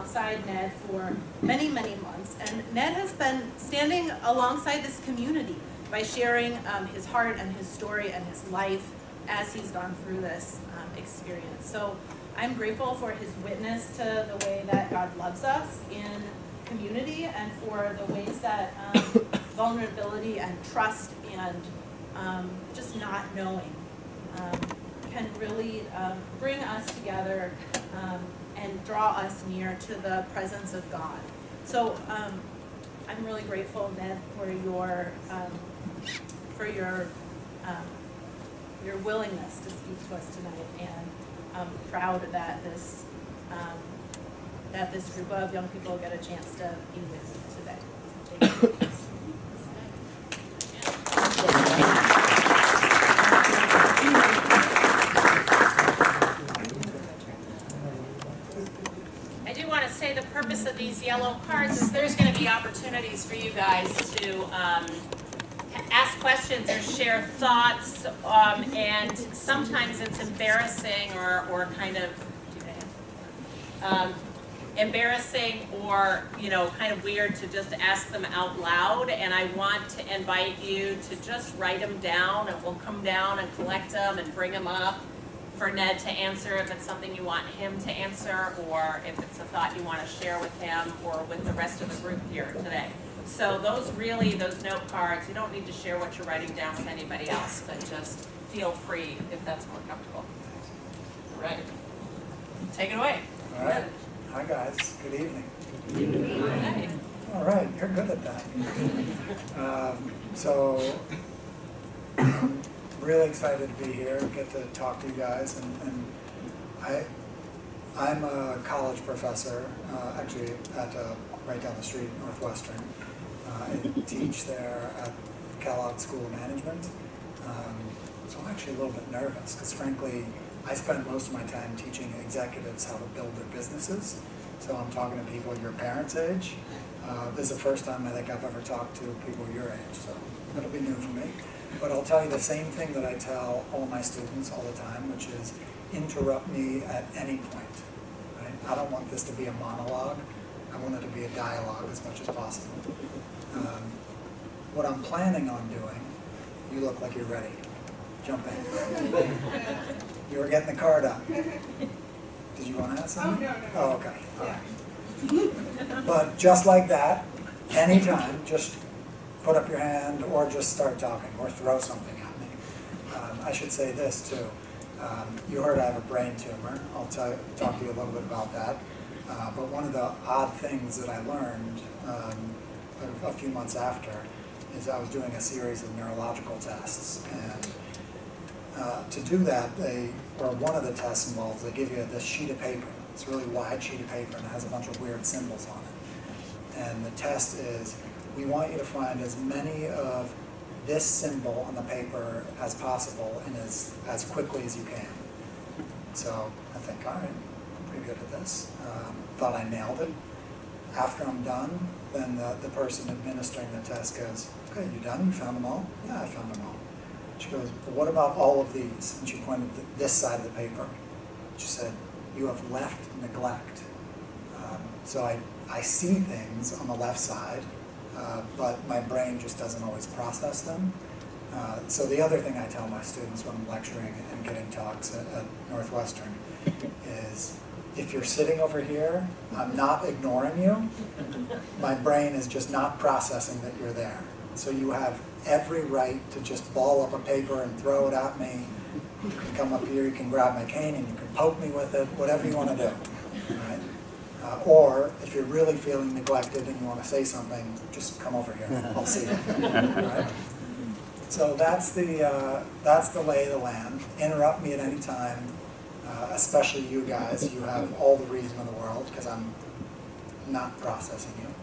alongside Ned for many, many months. And Ned has been standing alongside this community by sharing his heart and his story and his life as he's gone through this experience. So I'm grateful for his witness to the way that God loves us in community, and for the ways that vulnerability and trust and just not knowing can really bring us together and draw us near to the presence of God. So I'm really grateful, Ned, for your willingness to speak to us tonight, and I'm proud that this group of young people get a chance to be with you today. Thank you. I do want to say the purpose of these yellow cards is there's going to be opportunities for you guys to ask questions or share thoughts, and sometimes it's embarrassing or kind of embarrassing or kind of weird to just ask them out loud, and I want to invite you to just write them down, and we'll come down and collect them and bring them up for Ned to answer if it's something you want him to answer, or if it's a thought you want to share with him or with the rest of the group here today. So those note cards, you don't need to share what you're writing down with anybody else, but just feel free if that's more comfortable. All right. Take it away. All right. Hi guys. Good evening. Good evening. Hi. All right. You're good at that. So I'm really excited to be here, get to talk to you guys, and I'm a college professor, actually at right down the street, Northwestern. I teach there at Kellogg School of Management. So I'm actually a little bit nervous because frankly, I spend most of my time teaching executives how to build their businesses. So I'm talking to people your parents' age. This is the first time I think I've ever talked to people your age, so it'll be new for me. But I'll tell you the same thing that I tell all my students all the time, which is interrupt me at any point. Right? I don't want this to be a monologue. I want it to be a dialogue as much as possible. What I'm planning on doing, you look like you're ready. Jump in. You were getting the card up. Did you want to ask something? Oh, okay. All right. But just like that, anytime, just put up your hand or just start talking or throw something at me. I should say this too. You heard I have a brain tumor. I'll talk to you a little bit about that. But one of the odd things that I learned a few months after is I was doing a series of neurological tests. And to do that, one of the tests involves, they give you this sheet of paper. It's a really wide sheet of paper and it has a bunch of weird symbols on it. And the test is, we want you to find as many of this symbol on the paper as possible and as quickly as you can. So I think, all right, I'm pretty good at this. Thought I nailed it. After I'm done, then the person administering the test goes, okay, you done? You found them all? Yeah, I found them all. She goes, but what about all of these? And she pointed to this side of the paper. She said, you have left neglect. So I see things on the left side, but my brain just doesn't always process them. So the other thing I tell my students when I'm lecturing and giving talks at Northwestern is, if you're sitting over here, I'm not ignoring you. My brain is just not processing that you're there. So you have every right to just ball up a paper and throw it at me. You can come up here, you can grab my cane and you can poke me with it, whatever you want to do. Right? Or if you're really feeling neglected and you want to say something, just come over here. I'll see you. Right? So that's the lay of the land. Interrupt me at any time, especially you guys. You have all the reason in the world because I'm not processing you.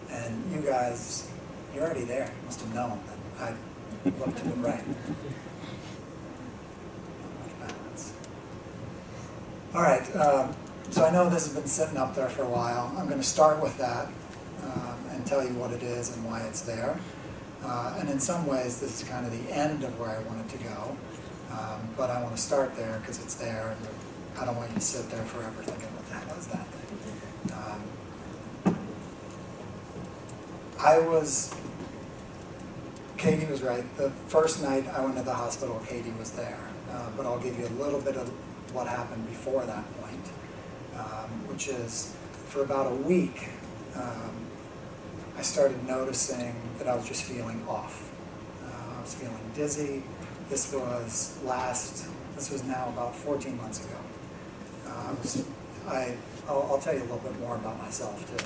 And you guys, you're already there. You must have known that I looked to the right. All right, so I know this has been sitting up there for a while. I'm going to start with that and tell you what it is and why it's there. And in some ways, this is kind of the end of where I wanted to go. But I want to start there because it's there, and I don't want you to sit there forever thinking, what the hell is that thing? Katie was right. The first night I went to the hospital, Katie was there. But I'll give you a little bit of what happened before that point, which is for about a week, I started noticing that I was just feeling off. I was feeling dizzy. This was now about 14 months ago. I'll tell you a little bit more about myself too,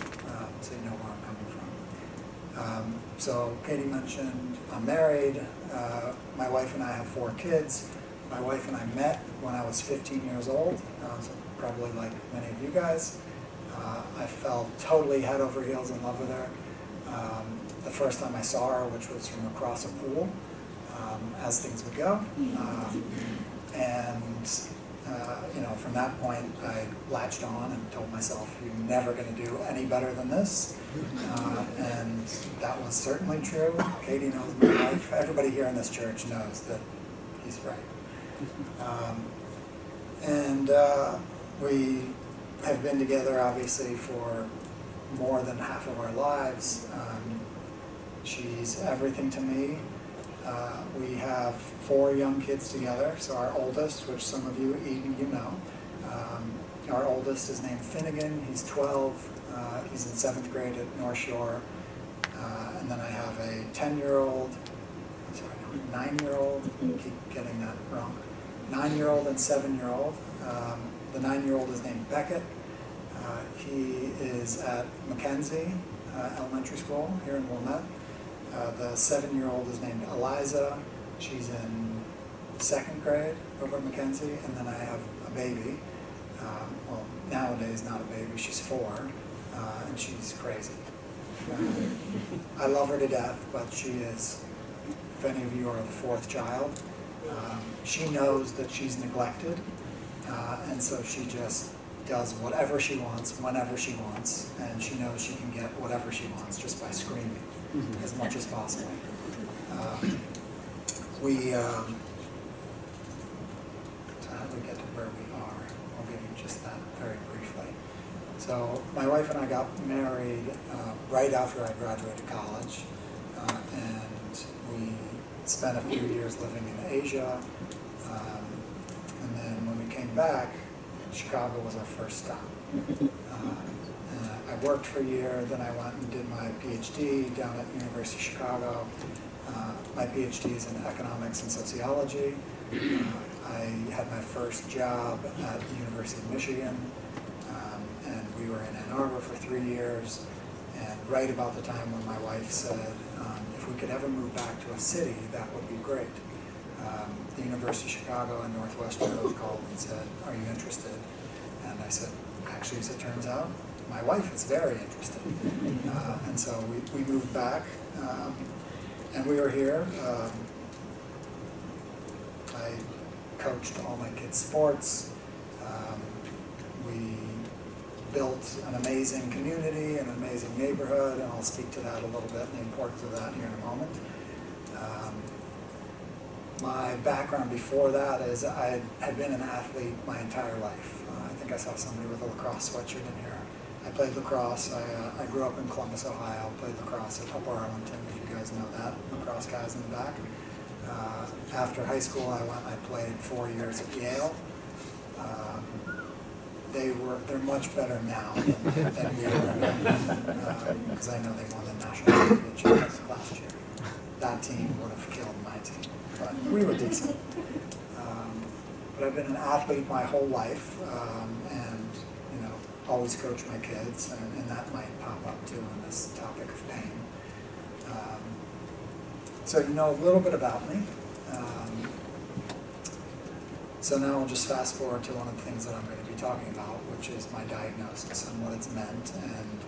so you know where I'm coming from. So Katie mentioned I'm married. My wife and I have 4 kids. My wife and I met when I was 15 years old, so probably like many of you guys. I fell totally head over heels in love with her. The first time I saw her, which was from across a pool, as things would go. From that point, I latched on and told myself, you're never going to do any better than this. And that was certainly true. Katie knows my life. Everybody here in this church knows that he's right. We have been together, obviously, for more than half of our lives. She's everything to me. We have 4 young kids together. So our oldest, which some of you, Eden, you know, our oldest is named Finnegan. He's 12. He's in 7th grade at North Shore. And then I have a 9-year-old. Keep getting that wrong. 9-year-old and 7-year-old. The 9-year-old is named Beckett. He is at Mackenzie Elementary School here in Wilmette. The 7-year-old is named Eliza. She's in 2nd grade over at Mackenzie. And then I have a baby. Well, nowadays not a baby. She's 4, and she's crazy. I love her to death, but she is, if any of you are the 4th child, she knows that she's neglected, and so she just does whatever she wants, whenever she wants, and she knows she can get whatever she wants just by screaming as much as possible. So how do we get to where we are? I'll give you just that very briefly. So my wife and I got married right after I graduated college, and we spent a few years living in Asia, and then when we came back, Chicago was our first stop. I worked for a year, then I went and did my PhD down at University of Chicago. My PhD is in economics and sociology. I had my first job at the University of Michigan, and we were in Ann Arbor for 3 years. And right about the time when my wife said, if we could ever move back to a city, that would be great. The University of Chicago and Northwestern called and said, are you interested? And I said, actually, as it turns out, my wife is very interested. And so we moved back, and we were here. I coached all my kids' sports. We built an amazing community, an amazing neighborhood, and I'll speak to that a little bit and the importance of that here in a moment. My background before that is I had been an athlete my entire life. I think I saw somebody with a lacrosse sweatshirt in here. I played lacrosse. I grew up in Columbus, Ohio. Played lacrosse at Upper Arlington, if you guys know that. Lacrosse guys in the back. After high school, I played 4 years at Yale. They're much better now than we were, because I know they won the national championship last year. That team would have killed my team, but we were decent. But I've been an athlete my whole life, and always coach my kids, and that might pop up too on this topic of pain. So you know a little bit about me. So now I'll just fast forward to one of the things that I'm going to be talking about, which is my diagnosis and what it's meant and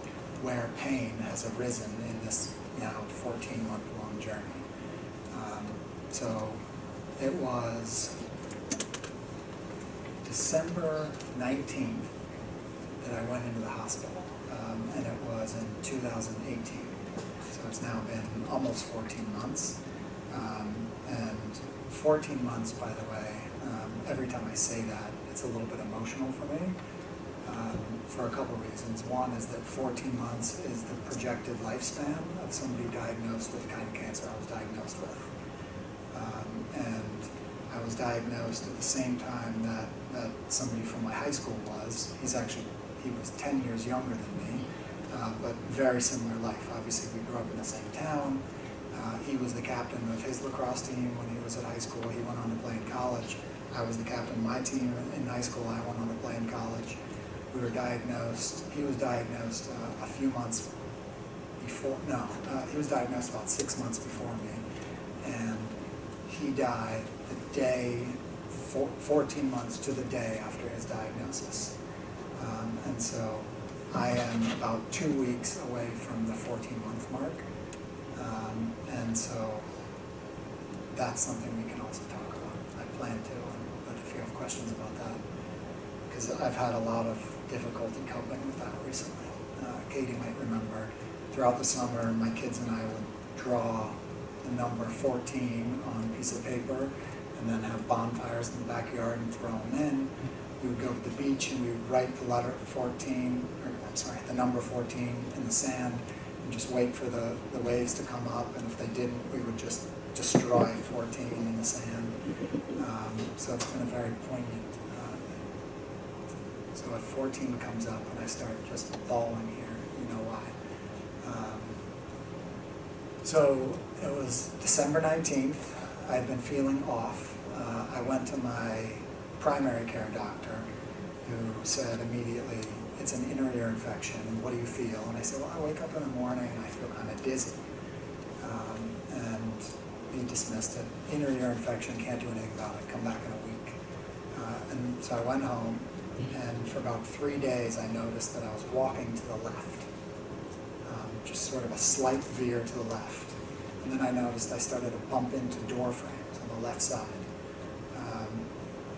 where pain has arisen in this now 14-month-long journey. So it was December 19th that I went into the hospital, and it was in 2018. So it's now been almost 14 months. And 14 months, by the way, every time I say that, it's a little bit emotional for me. for a couple reasons. One is that 14 months is the projected lifespan of somebody diagnosed with the kind of cancer I was diagnosed with. And I was diagnosed at the same time that somebody from my high school was. He was 10 years younger than me, but very similar life. Obviously, we grew up in the same town. He was the captain of his lacrosse team when he was at high school. He went on to play in college. I was the captain of my team in high school. I went on to play in college. We were diagnosed. He was diagnosed a few months before. No, he was diagnosed about 6 months before me, and he died the day, 14 months to the day after his diagnosis. And so I am about 2 weeks away from the 14-month mark. And so that's something we can also talk about. I plan to, but if you have questions about that, because I've had a lot of difficulty coping with that recently. Katie might remember, throughout the summer, my kids and I would draw the number 14 on a piece of paper and then have bonfires in the backyard and throw them in. We would go to the beach and we would write the letter 14, the number 14 in the sand and just wait for the waves to come up, and if they didn't, we would just destroy 14 in the sand. So it's been a very poignant thing. So if 14 comes up and I start just bawling here, you know why. So it was December 19th. I had been feeling off. I went to my primary care doctor, who said immediately, it's an inner ear infection, what do you feel? And I said, well, I wake up in the morning and I feel kind of dizzy. And he dismissed it. Inner ear infection, can't do anything about it, come back in a week. And so I went home, and for about 3 days I noticed that I was walking to the left, just sort of a slight veer to the left. And then I noticed I started to bump into door frames on the left side.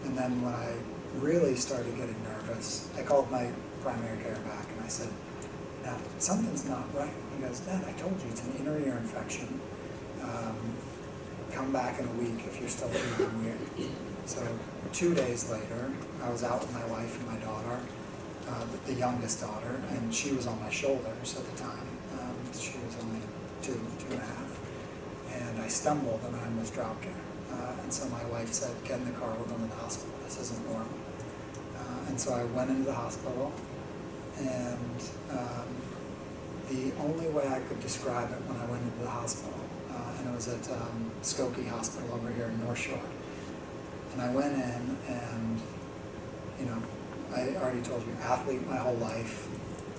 And then when I really started getting nervous, I called my primary care back and I said, now, something's not right. He goes, Ned, I told you it's an inner ear infection. Come back in a week if you're still feeling weird. So 2 days later, I was out with my wife and my daughter, the youngest daughter, and she was on my shoulders at the time. She was only 2.5. And I stumbled and I almost dropped her. And so my wife said, get in the car, we're going to the hospital. This isn't normal. And so I went into the hospital, and the only way I could describe it when I went into the hospital, and it was at Skokie Hospital over here in North Shore. And I went in and, you know, I already told you, athlete my whole life,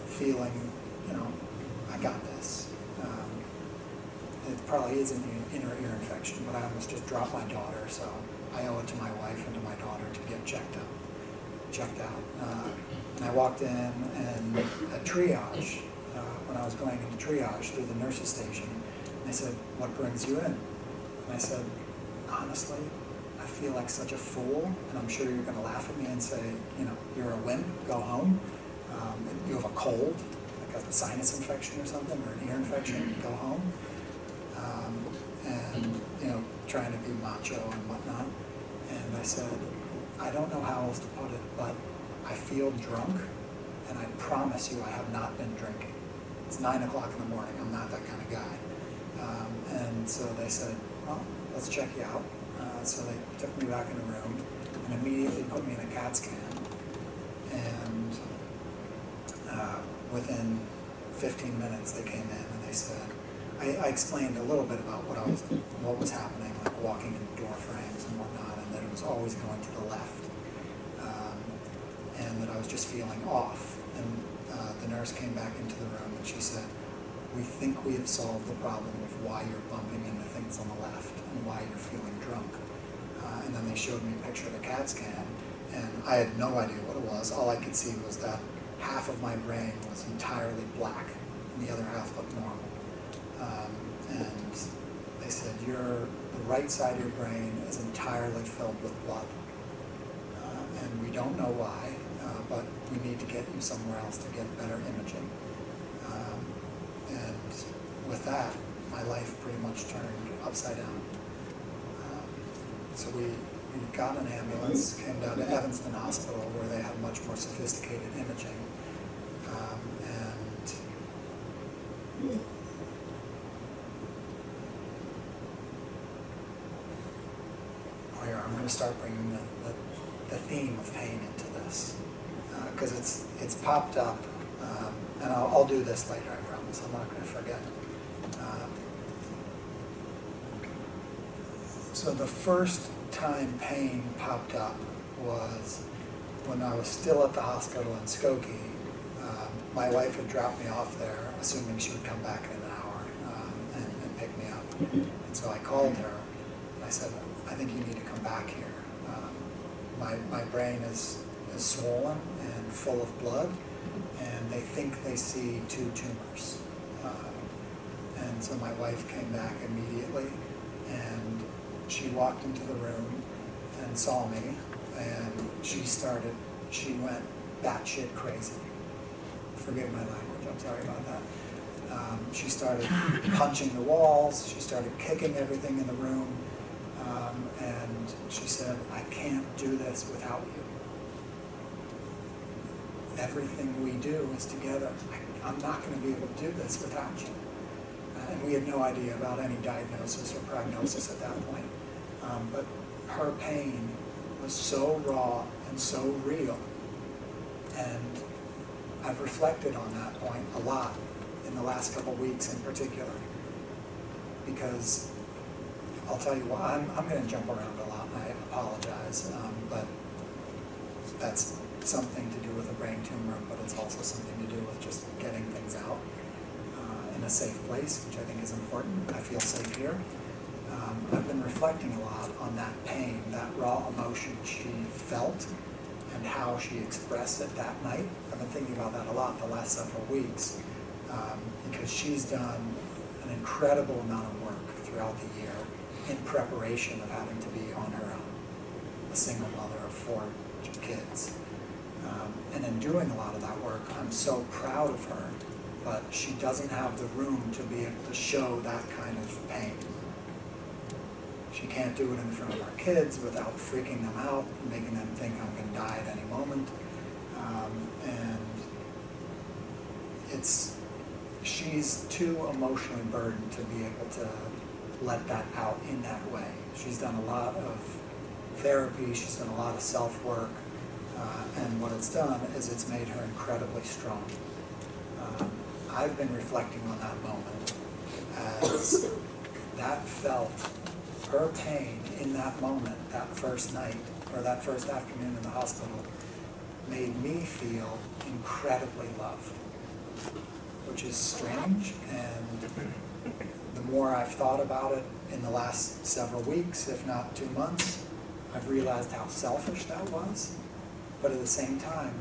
feeling, you know, I got this. It probably is an inner ear infection, but I almost just dropped my daughter, so I owe it to my wife and to my daughter to get checked out. And I walked in, and at triage, when I was going into triage through the nurse's station, they said, what brings you in? And I said, honestly, I feel like such a fool, and I'm sure you're going to laugh at me and say, you know, you're a wimp, go home. You have a cold, like a sinus infection or something, or an ear infection, go home. And, you know, trying to be macho and whatnot. And I said, I don't know how else to put it, but I feel drunk, and I promise you I have not been drinking. It's 9 o'clock in the morning, I'm not that kind of guy. And so they said, well, let's check you out. So they took me back in the room and immediately put me in a CAT scan. And within 15 minutes they came in and they said, I explained a little bit about what was happening, like walking in door frames and whatnot, and that it was always going to the left, and that I was just feeling off. And the nurse came back into the room and she said, we think we have solved the problem of why you're bumping into things on the left and why you're feeling drunk. And then they showed me a picture of the CAT scan, and I had no idea what it was. All I could see was that half of my brain was entirely black and the other half looked normal. And they said, the right side of your brain is entirely filled with blood. And we don't know why, but we need to get you somewhere else to get better imaging. And with that, my life pretty much turned upside down. So we got an ambulance, came down to Evanston Hospital where they had much more sophisticated imaging. to start bringing the theme of pain into this, because it's popped up, and I'll do this later, I promise. I'm not going to forget. So the first time pain popped up was when I was still at the hospital in Skokie. My wife had dropped me off there, assuming she would come back in an hour and pick me up. And so I called her, and I said, I think you need to come back here. My brain is swollen and full of blood, and they think they see 2 tumors. And so my wife came back immediately, and she walked into the room and saw me, and she went batshit crazy. Forgive my language, I'm sorry about that. She started punching the walls, she started kicking everything in the room, and she said, I can't do this without you. Everything we do is together. I'm not going to be able to do this without you. And we had no idea about any diagnosis or prognosis at that point. But her pain was so raw and so real. And I've reflected on that point a lot in the last couple of weeks in particular. Because I'll tell you what, I'm going to jump around a lot, and I apologize. But that's something to do with a brain tumor, but it's also something to do with just getting things out in a safe place, which I think is important. I feel safe here. I've been reflecting a lot on that pain, that raw emotion she felt, and how she expressed it that night. I've been thinking about that a lot the last several weeks, because she's done an incredible amount of work throughout the year in preparation of having to be on her own, a single mother of 4 kids. And in doing a lot of that work, I'm so proud of her, but she doesn't have the room to be able to show that kind of pain. She can't do it in front of our kids without freaking them out, making them think I'm going to die at any moment. And she's too emotionally burdened to be able to let that out in that way. She's done a lot of therapy, she's done a lot of self-work, and what it's done is it's made her incredibly strong. I've been reflecting on that moment as that felt, her pain in that moment, that first night, or that first afternoon in the hospital, made me feel incredibly loved, which is strange, and the more I've thought about it in the last several weeks, if not 2 months, I've realized how selfish that was. But at the same time,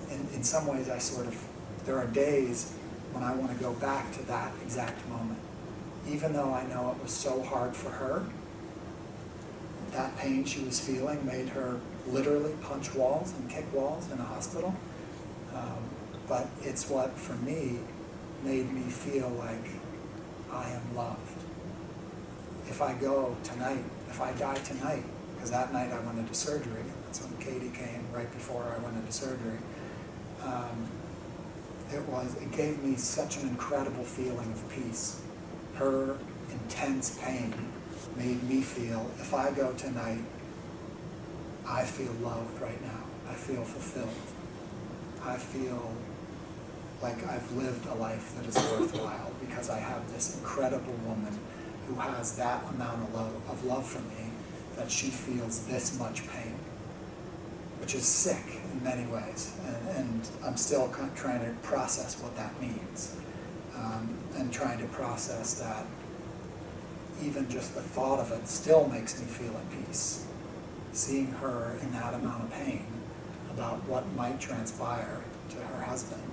in some ways there are days when I want to go back to that exact moment. Even though I know it was so hard for her, that pain she was feeling made her literally punch walls and kick walls in a hospital. But it's what, for me, made me feel like I am loved. If I go tonight, if I die tonight, because that night I went into surgery, that's when Katie came right before I went into surgery, it gave me such an incredible feeling of peace. Her intense pain made me feel, if I go tonight, I feel loved right now. I feel fulfilled. I feel like I've lived a life that is worthwhile because I have this incredible woman who has that amount of love for me, that she feels this much pain, which is sick in many ways. And I'm still trying to process what that means. And trying to process that even just the thought of it still makes me feel at peace. Seeing her in that amount of pain about what might transpire to her husband,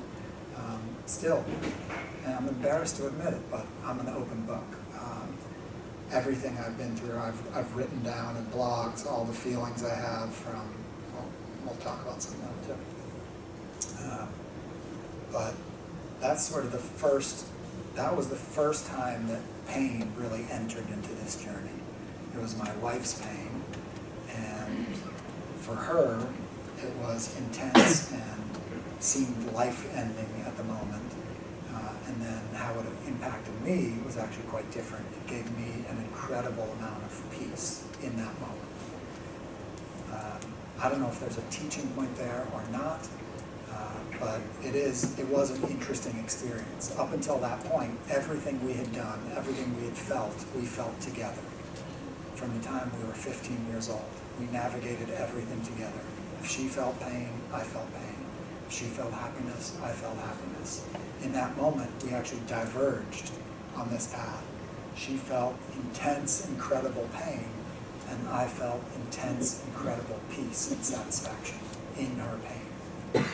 still, and I'm embarrassed to admit it, but I'm an open book. Everything I've been through, I've written down in blogs, all the feelings I have from, we'll talk about some of them too. But that's sort of that was the first time that pain really entered into this journey. It was my wife's pain, and for her, it was intense and seemed life-ending at the moment. And then how it impacted me was actually quite different. It gave me an incredible amount of peace in that moment. I don't know if there's a teaching point there or not, but it was an interesting experience. Up until that point, everything we had done, everything we felt together. From the time we were 15 years old, we navigated everything together. If she felt pain, I felt pain. If she felt happiness, I felt happiness. In that moment, we actually diverged on this path. She felt intense, incredible pain, and I felt intense, incredible peace and satisfaction in her pain.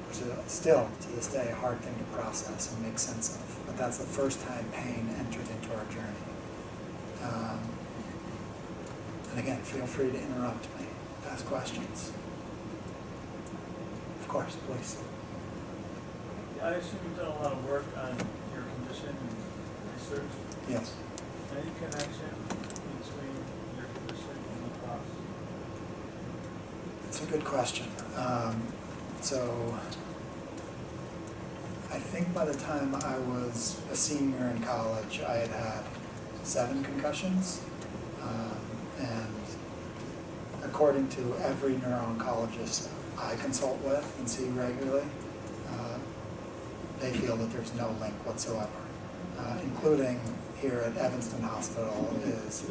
Which is still, to this day, a hard thing to process and make sense of. But that's the first time pain entered into our journey. And again, feel free to interrupt me, ask questions. Of course, please. I assume you've done a lot of work on your condition and research. Yes. Any connection between your condition and the cause? It's a good question. So I think by the time I was a senior in college, I had had 7 concussions. And according to every neuro-oncologist I consult with and see regularly, they feel that there's no link whatsoever, including here at Evanston Hospital is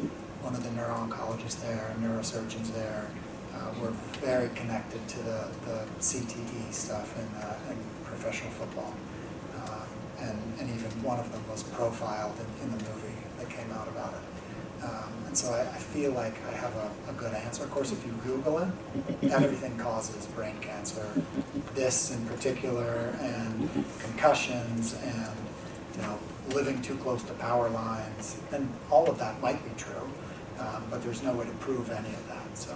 one of the neuro-oncologists there, neurosurgeons there. We're very connected to the CTE stuff in professional football. And even one of them was profiled in the movie that came out about it. And so I feel like I have a good answer. Of course, if you Google it, everything causes brain cancer. This in particular, and concussions, and living too close to power lines, and all of that might be true, but there's no way to prove any of that. So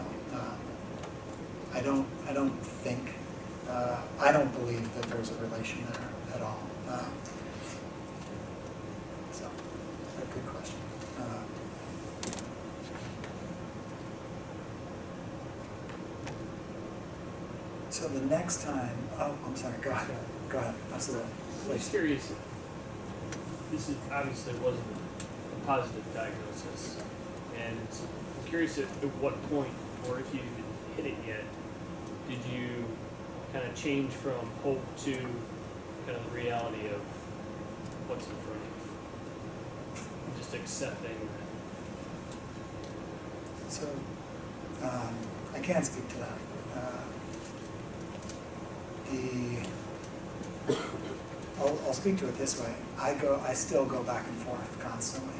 I don't think I don't believe that there's a relation there at all. So a good question. So the next time, I'm sorry, go ahead, absolutely. I'm just curious, this is obviously wasn't a positive diagnosis, and I'm curious at what point, or if you even hit it yet, did you kind of change from hope to kind of the reality of what's in front of you, and just accepting that? So I can't speak to that. I'll speak to it this way. I still go back and forth constantly,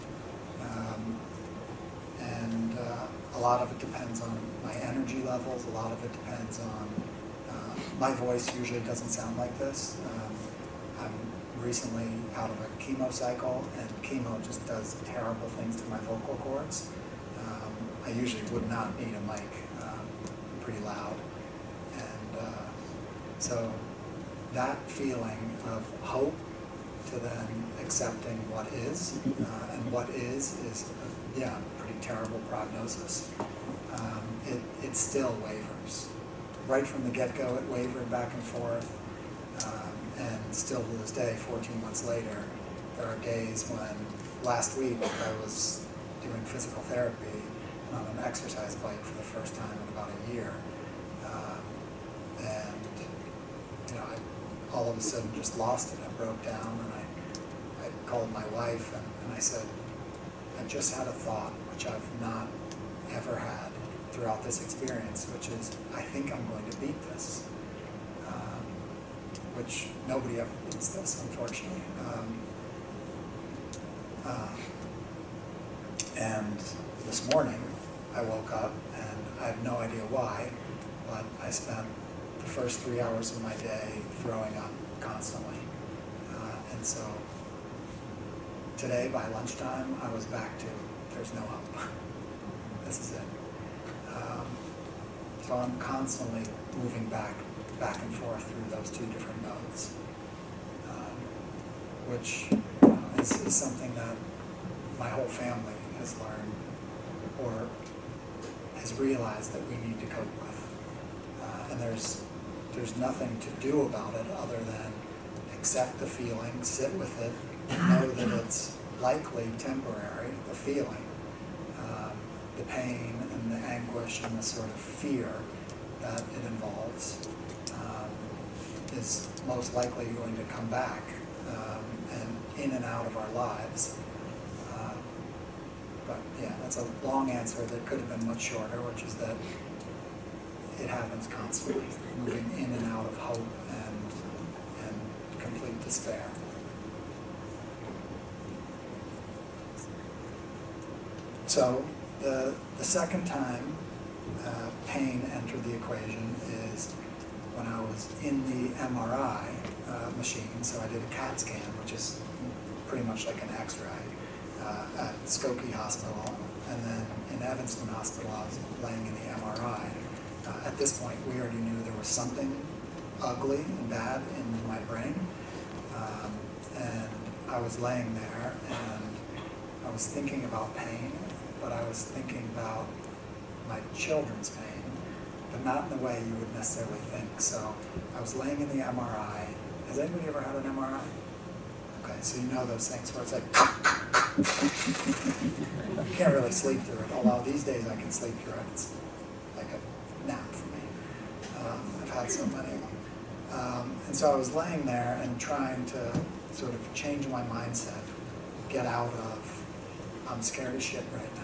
and a lot of it depends on my energy levels. A lot of it depends on my voice. Usually doesn't sound like this. I'm recently out of a chemo cycle, and chemo just does terrible things to my vocal cords. I usually would not need a mic. Pretty loud, and so that feeling of hope to then accepting what is, and what is yeah, pretty terrible prognosis. It still wavers. Right from the get-go, it wavered back and forth, and still to this day, 14 months later, there are days when last week I was doing physical therapy and on an exercise bike for the first time in about a year, and I all of a sudden just lost it. I broke down, and I called my wife, and I said, I just had a thought, which I've not ever had throughout this experience, which is, I think I'm going to beat this, which nobody ever beats this, unfortunately. And this morning, I woke up, and I have no idea why, but I spent the first 3 hours of my day throwing up constantly. And so today, by lunchtime, I was back to, there's no hope. This is it. So I'm constantly moving back and forth through those 2 different modes, which is something that my whole family has learned, or has realized that we need to cope with. And there's nothing to do about it other than accept the feeling, sit with it, know that it's likely temporary, the feeling, the pain and the anguish and the sort of fear that it involves is most likely going to come back and in and out of our lives. But yeah, that's a long answer that could have been much shorter, which is that it happens constantly, moving in and out of hope and complete despair. So the second time pain entered the equation is when I was in the MRI machine. So I did a CAT scan, which is pretty much like an X-ray, at Skokie Hospital, and then in Evanston Hospital I was laying in the MRI. At this point we already knew there was something ugly and bad in my brain, and I was laying there and I was thinking about pain, but I was thinking about my children's pain, but not in the way you would necessarily think. So I was laying in the MRI. Has anybody ever had an MRI? Okay, so you know those things where it's like, you can't really sleep through it, although these days I can sleep through it. It's like a nap for me. I've had so many of them. And so I was laying there and trying to sort of change my mindset, get out of, I'm scared of shit right now.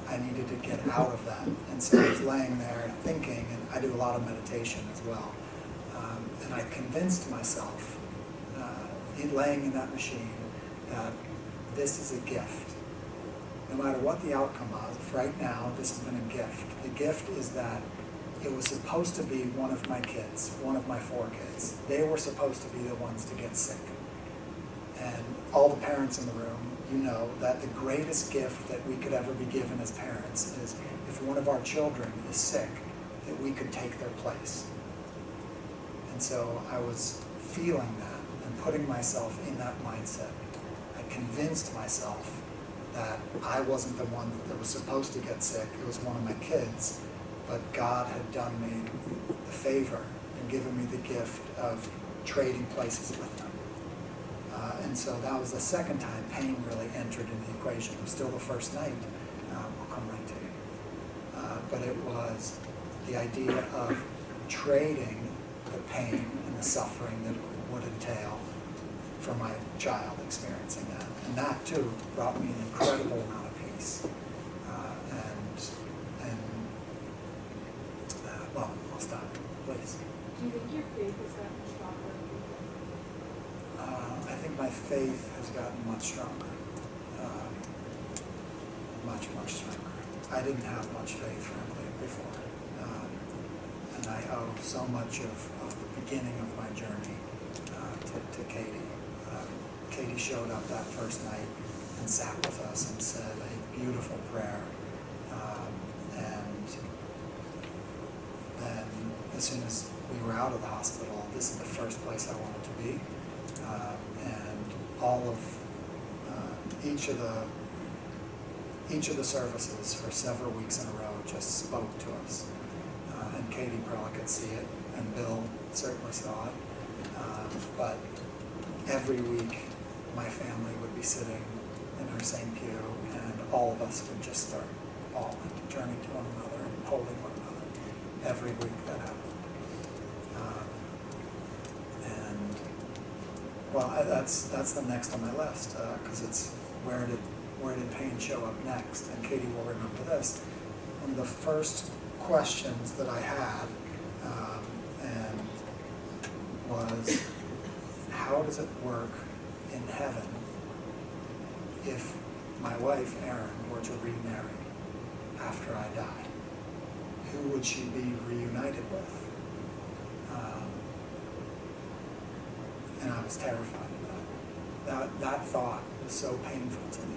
I needed to get out of that. And so I was laying there thinking, and I do a lot of meditation as well. And I convinced myself, laying in that machine, that this is a gift. No matter what the outcome of, right now, this has been a gift. The gift is that it was supposed to be one of my kids, one of my 4 kids. They were supposed to be the ones to get sick. And all the parents in the room, you know that the greatest gift that we could ever be given as parents is if one of our children is sick, that we could take their place. And so I was feeling that and putting myself in that mindset. I convinced myself that I wasn't the one that was supposed to get sick, it was one of my kids, but God had done me the favor and given me the gift of trading places with them. And so that was the second time pain really entered into the equation. It was still the first night. We'll come right to you. But it was the idea of trading the pain and the suffering that it would entail for my child experiencing that. And that too brought me an incredible amount of peace. Well, I'll stop, please. Do you think your faith has gotten stronger? I think my faith has gotten much stronger. Much stronger. I didn't have much faith, frankly, before. And I owe so much of the beginning of my journey to Katie. Katie showed up that first night and sat with us and said a beautiful prayer. And then as soon as we were out of the hospital, this is the first place I wanted to be. And all of each of the services for several weeks in a row just spoke to us. And Katie probably could see it, and Bill certainly saw it. But every week, my family would be sitting in our same pew, and all of us would just start bawling, turning to one another and holding one another. Every week that happened. Well, that's the next on my list, because it's where did pain show up next? And Katie will remember this. One of the first questions that I had and was, how does it work in heaven if my wife Erin were to remarry after I die? Who would she be reunited with? And I was terrified of that. That thought was so painful to me.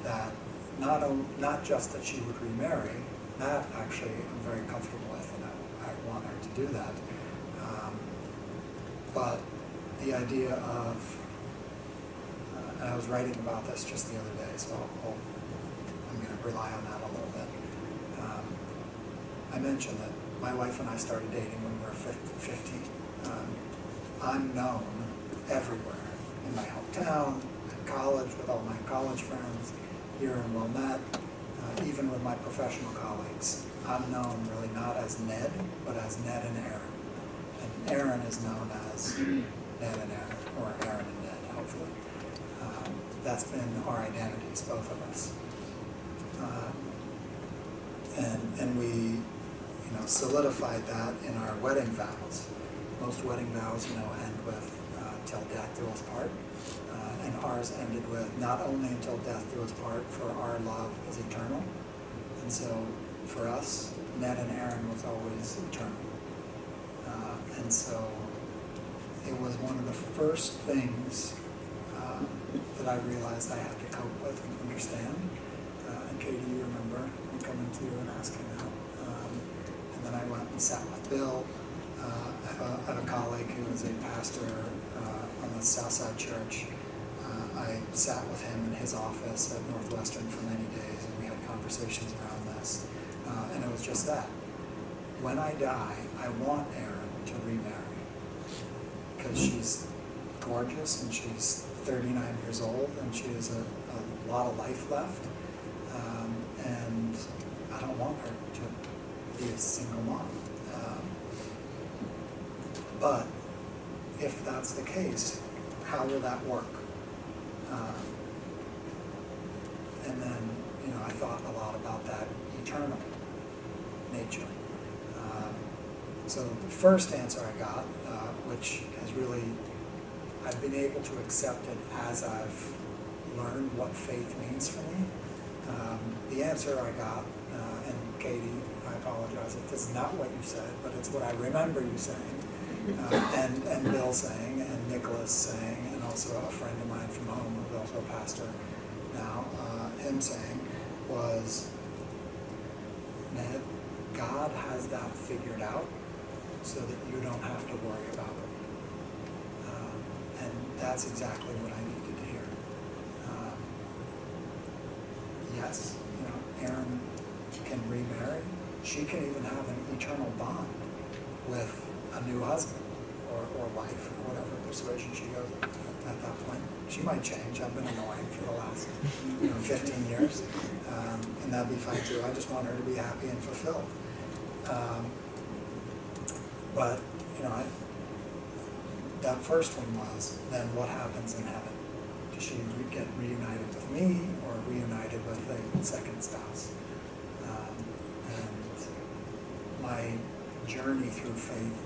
That not just that she would remarry, that actually I'm very comfortable with, and I want her to do that. But the idea of, and I was writing about this just the other day, so I'm going to rely on that a little bit. I mentioned that my wife and I started dating when we were 15. I'm known everywhere, in my hometown, at college, with all my college friends, here in Wilmette, even with my professional colleagues. I'm known really not as Ned, but as Ned and Aaron. And Aaron is known as Ned and Aaron, or Aaron and Ned, hopefully. That's been our identities, both of us. And we, solidified that in our wedding vows. Most wedding vows, end with till death do us part. And ours ended with not only until death do us part, for our love is eternal. And so for us, Ned and Aaron was always eternal. And so it was one of the first things that I realized I had to cope with and understand. And Katie, you remember me coming to you and asking that. And then I went and sat with Bill. I have a colleague who is a pastor on the Southside Church. I sat with him in his office at Northwestern for many days, and we had conversations around this. And it was just that. When I die, I want Erin to remarry, because she's gorgeous and she's 39 years old and she has a lot of life left. And I don't want her to be a single mom. But if that's the case, how will that work? And then, I thought a lot about that eternal nature. So the first answer I got, which has really, I've been able to accept it as I've learned what faith means for me. The answer I got, and Katie, I apologize if this is not what you said, but it's what I remember you saying, and Bill saying, and Nicholas saying, and also a friend of mine from home who's also a pastor now, him saying, was, Ned, God has that figured out so that you don't have to worry about it. And that's exactly what I needed to hear. Yes, Erin can remarry. She can even have an eternal bond with a new husband or wife or whatever persuasion she goes at that point. She might change. I've been annoying for the last 15 years. And that'd be fine too. I just want her to be happy and fulfilled. But, that first one was, then what happens in heaven? Does she get reunited with me or reunited with a second spouse? And my journey through faith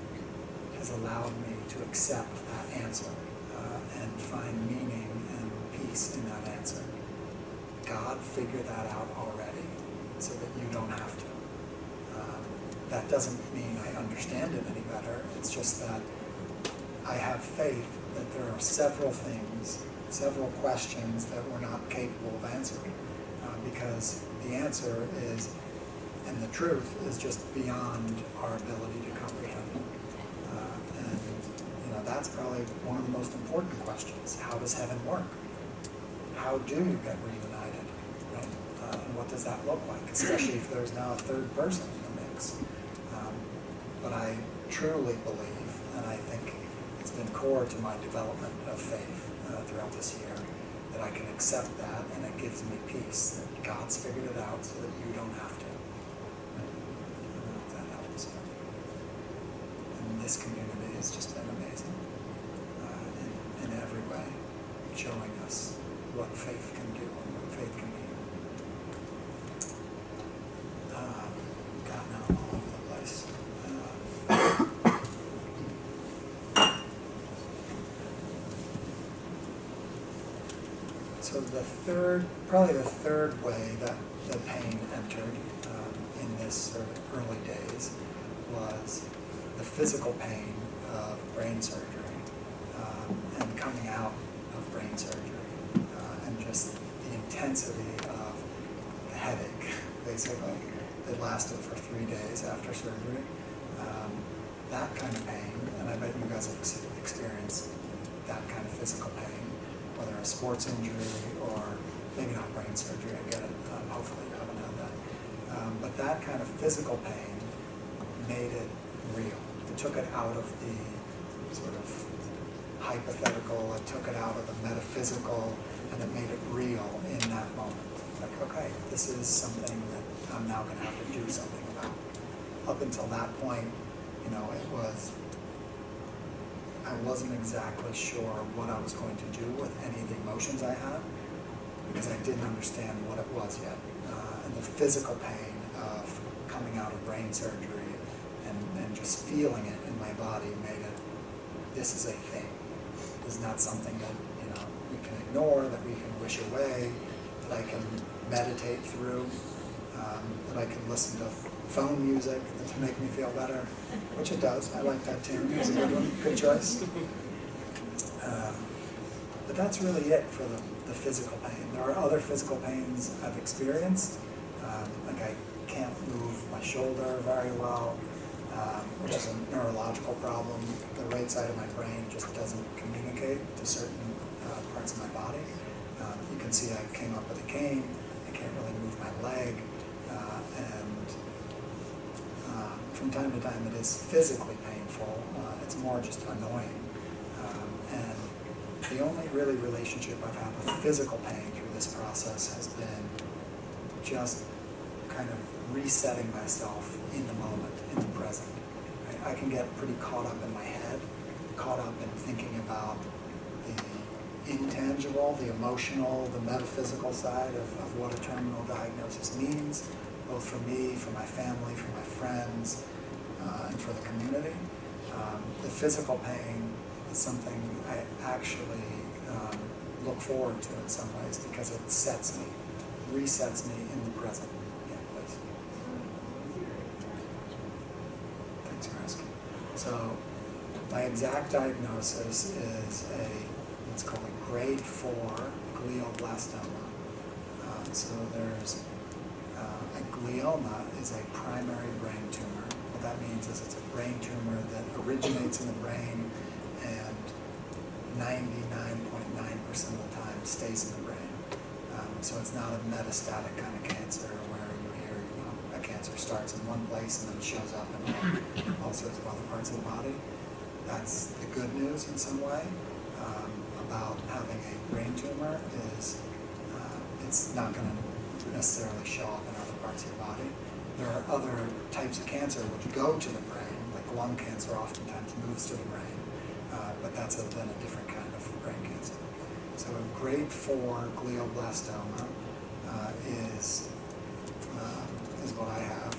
has allowed me to accept that answer and find meaning and peace in that answer. God figured that out already so that you don't have to. That doesn't mean I understand it any better. It's just that I have faith that there are several things, several questions that we're not capable of answering because the answer is, and the truth is just beyond our ability to comprehend. And that's probably one of the most important questions. How does heaven work? How do you get reunited? Right? And what does that look like? Especially if there's now a third person in the mix. But I truly believe, and I think it's been core to my development of faith throughout this year, that I can accept that, and it gives me peace that God's figured it out so that you don't have to. Right? I don't know if that helps. And this community has just been amazing in every way, showing us what faith can do and what faith can mean. God, now I'm all over the place. So probably the third way that the pain entered in this sort of early days was the physical pain of brain surgery and coming out of brain surgery and just the intensity of the headache, basically, that lasted for 3 days after surgery. That kind of pain, and I bet you guys have experienced that kind of physical pain, whether a sports injury or maybe not brain surgery, I get it, hopefully you haven't had that. But that kind of physical pain made it real. It took it out of the sort of hypothetical. It took it out of the metaphysical, and it made it real in that moment. Like, okay, this is something that I'm now going to have to do something about. Up until that point, you know, I wasn't exactly sure what I was going to do with any of the emotions I had, because I didn't understand what it was yet. And the physical pain of coming out of brain surgery and just feeling it in my body made it, this is a thing. This is not something that, you know, we can ignore, that we can wish away, that I can meditate through, that I can listen to phone music to make me feel better, which it does. I like that too. It's a good one, good choice. But that's really it for the physical pain. There are other physical pains I've experienced. Like I can't move my shoulder very well, which is a neurological problem. The right side of my brain just doesn't communicate to certain parts of my body. You can see I came up with a cane. I can't really move my leg. And from time to time it is physically painful. It's more just annoying. And the only really relationship I've had with physical pain through this process has been just kind of resetting myself in the moment, in the present. Right? I can get pretty caught up in my head, caught up in thinking about the intangible, the emotional, the metaphysical side of what a terminal diagnosis means, both for me, for my family, for my friends, and for the community. The physical pain is something I actually look forward to in some ways because it sets me, resets me in the present. Yeah, please. Thanks for asking. So my exact diagnosis is what's called a grade 4 glioblastoma. So there's a glioma is a primary brain tumor. What that means is it's a brain tumor that originates in the brain and 99.9% of the time stays in the brain. So it's not a metastatic kind of cancer where you hear, you know, a cancer starts in one place and then shows up in all sorts of other parts of the body. That's the good news in some way about having a brain tumor is it's not going to necessarily show up in other parts of your body. There are other types of cancer which go to the brain, like lung cancer oftentimes moves to the brain, but that's then a different kind of brain cancer. So a grade 4 glioblastoma is what I have.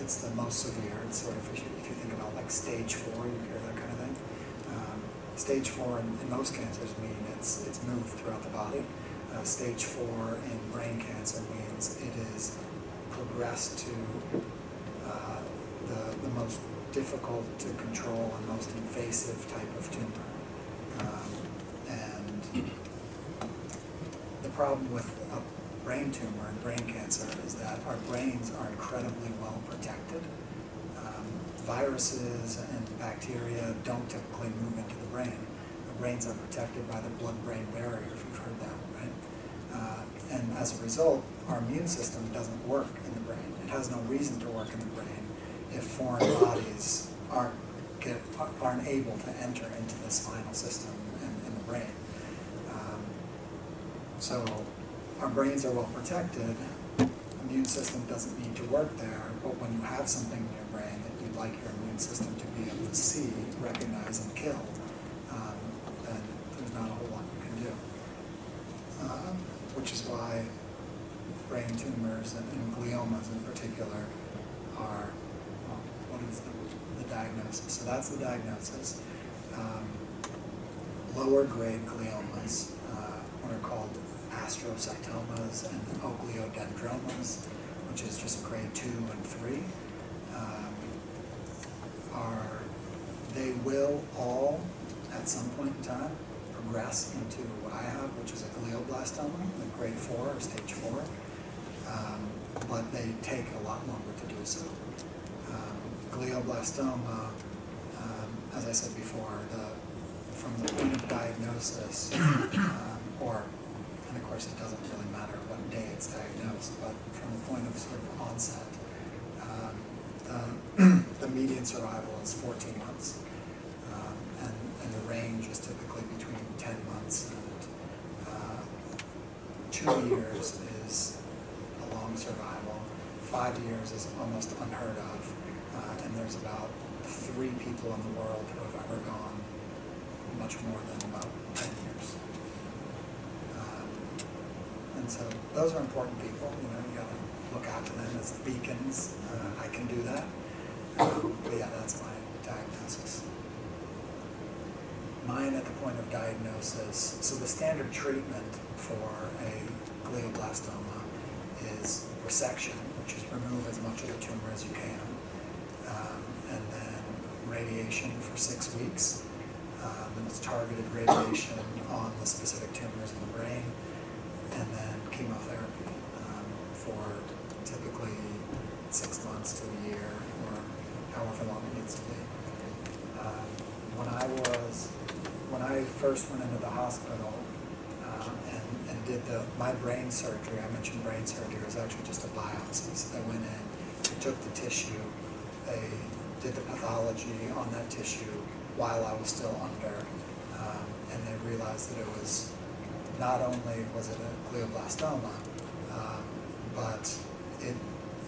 It's the most severe. It's sort of, if you think about like stage 4, you hear that kind of thing. Stage 4 in most cancers mean it's moved throughout the body. Stage 4 in brain cancer means it is progressed to the most difficult to control and most invasive type of tumor. And the problem with a brain tumor and brain cancer is that our brains are incredibly well protected. Viruses and bacteria don't typically move into the brain. The brains are protected by the blood-brain barrier, if you've heard that, right? And as a result, our immune system doesn't work in the brain. It has no reason to work in the brain if foreign bodies aren't able to enter into the spinal system in the brain. So our brains are well protected. Immune system doesn't need to work there, but when you have something in your brain that you'd like your immune system to be able to see, recognize, and kill, then there's not a whole lot you can do. Which is why brain tumors and gliomas in particular are, well, what is the diagnosis? So that's the diagnosis. Lower grade gliomas, what are called astrocytomas and ogliodendromas, which is just grade 2 and 3, they will all, at some point in time, progress into what I have, which is a glioblastoma, like grade 4 or stage 4, but they take a lot longer to do so. Glioblastoma, as I said before, from the point of diagnosis, and of course it doesn't really matter what day it's diagnosed, but from the point of sort of onset, the median survival is 14 months. And 2 years is a long survival. 5 years is almost unheard of. And there's about 3 people in the world who have ever gone much more than about 10 years. And so those are important people. You know, you got to look out to them as beacons. I can do that. But yeah, that's my diagnosis. Mine at the point of diagnosis, so the standard treatment for a glioblastoma is resection, which is remove as much of the tumor as you can, and then radiation for 6 weeks. And it's targeted radiation on the specific tumors in the brain, and then chemotherapy for typically 6 months to a year, or however long it needs to be. When I first went into the hospital and did my brain surgery, I mentioned brain surgery, it was actually just a biopsy. So they went in, they took the tissue, they did the pathology on that tissue while I was still under, and they realized that it was, not only was it a glioblastoma, but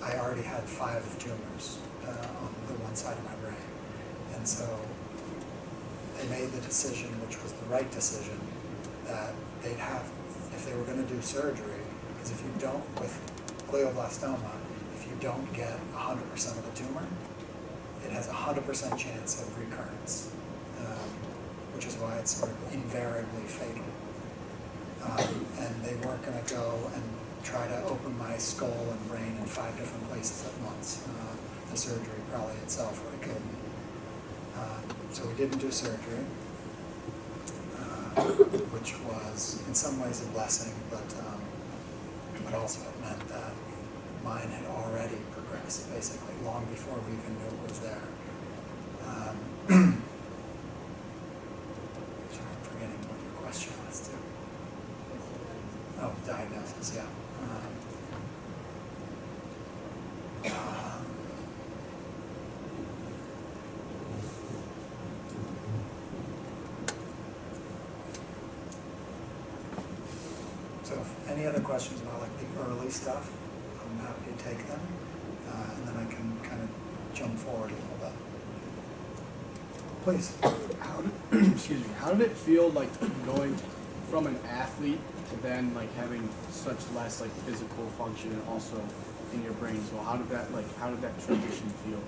I already had 5 tumors on the one side of my brain. And so they made the decision, which was the right decision, that they'd have, if they were going to do surgery, because if you don't, with glioblastoma, if you don't get 100% of the tumor, it has a 100% chance of recurrence, which is why it's sort of invariably fatal. And they weren't going to go and try to open my skull and brain in 5 different places at once. The surgery probably itself would have killed me. So we didn't do surgery, which was in some ways a blessing, but also it meant that mine had already progressed, basically, long before we even knew it was there. Sorry, I'm forgetting what your question was, too. Oh, diagnosis, yeah. So if any other questions about like the early stuff, I'm happy to take them, and then I can kind of jump forward a little bit. Please. Excuse me. How did it feel like going from an athlete to then like having such less like physical function and also in your brain as well? How did that transition feel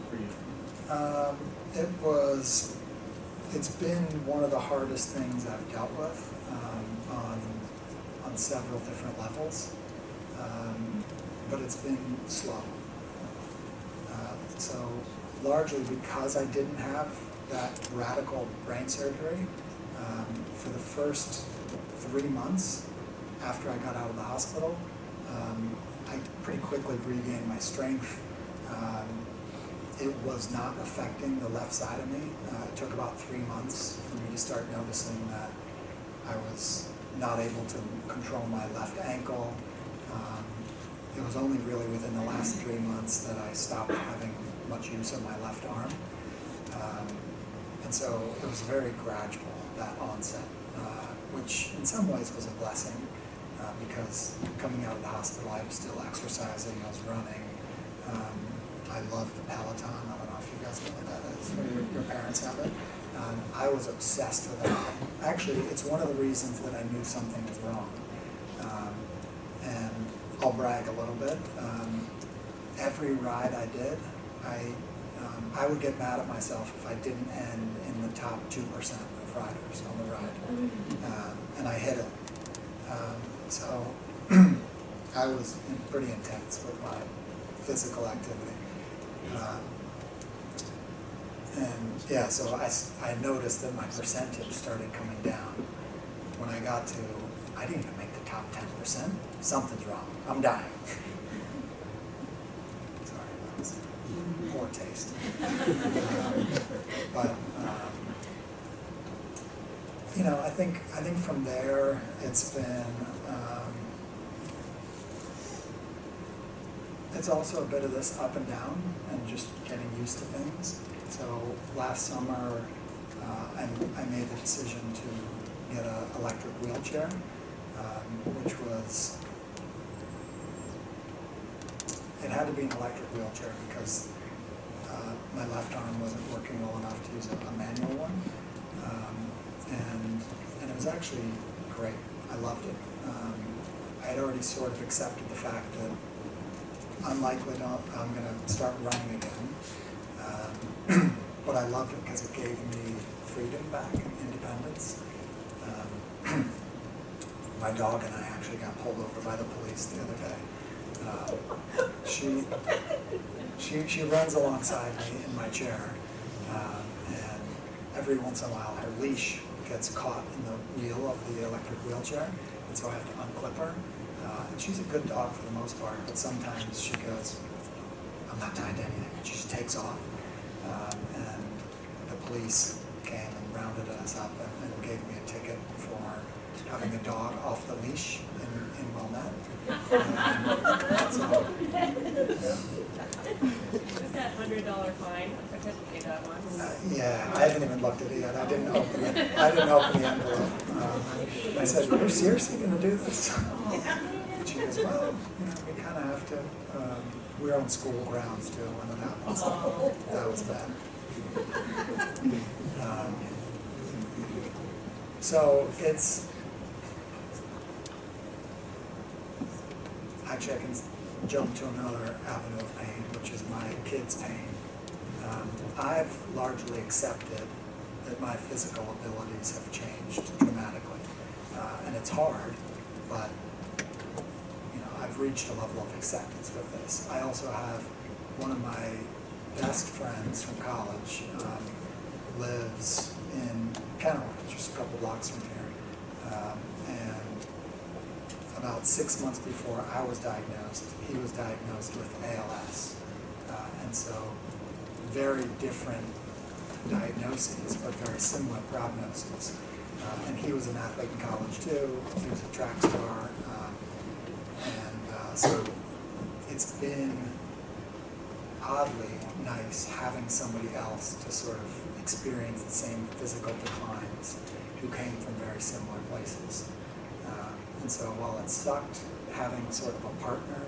for you? It's been one of the hardest things I've dealt with on several different levels, but it's been slow. So largely because I didn't have that radical brain surgery, for the first 3 months after I got out of the hospital, I pretty quickly regained my strength. It was not affecting the left side of me. It took about 3 months for me to start noticing that I was not able to control my left ankle. It was only really within the last 3 months that I stopped having much use of my left arm. And so it was very gradual, that onset, which in some ways was a blessing, because coming out of the hospital I was still exercising, I was running. I love the Peloton. I don't know if you guys know what that is, or your parents have it. I was obsessed with that. Actually, it's one of the reasons that I knew something was wrong. And I'll brag a little bit. Every ride I did, I would get mad at myself if I didn't end in the top 2% of riders on the ride. And I hit it. So I was pretty intense with my physical activity. And yeah, so I noticed that my percentage started coming down. When I got to, I didn't even make the top 10%. Something's wrong. I'm dying. Sorry, that was poor taste. But you know, I think from there it's been. It's also a bit of this up and down and just getting used to things. So last summer, I made the decision to get an electric wheelchair, which was, it had to be an electric wheelchair because my left arm wasn't working well enough to use a manual one. And it was actually great. I loved it. I had already sort of accepted the fact that I'm likely I'm going to start running again. But I loved it because it gave me freedom back and independence. My dog and I actually got pulled over by the police the other day. She runs alongside me in my chair, and every once in a while her leash gets caught in the wheel of the electric wheelchair, and so I have to unclip her. And she's a good dog for the most part, but sometimes she goes, I'm not tied to anything, and she just takes off. And the police came and rounded us up and gave me a ticket for having a dog off the leash in Wilmette. So, Is that $100 fine? I couldn't pay that once. yeah, I haven't even looked at it yet. I didn't open the envelope. I said, "Are you seriously going to do this?" And she goes, "Well, we kind of have to. We're on school grounds too when it happens." That was bad. So it's actually I can jump to another avenue of pain, which is my kids' pain. I've largely accepted that my physical abilities have changed dramatically, and it's hard, but I've reached a level of acceptance with this. I also have one of my best friends from college lives in Kenilworth, just a couple blocks from here, and about 6 months before I was diagnosed, he was diagnosed with ALS, and so very different diagnoses, but very similar prognoses. And he was an athlete in college too. He was a track star, and so it's been oddly nice having somebody else to sort of experience the same physical declines who came from very similar places. And so while it sucked having sort of a partner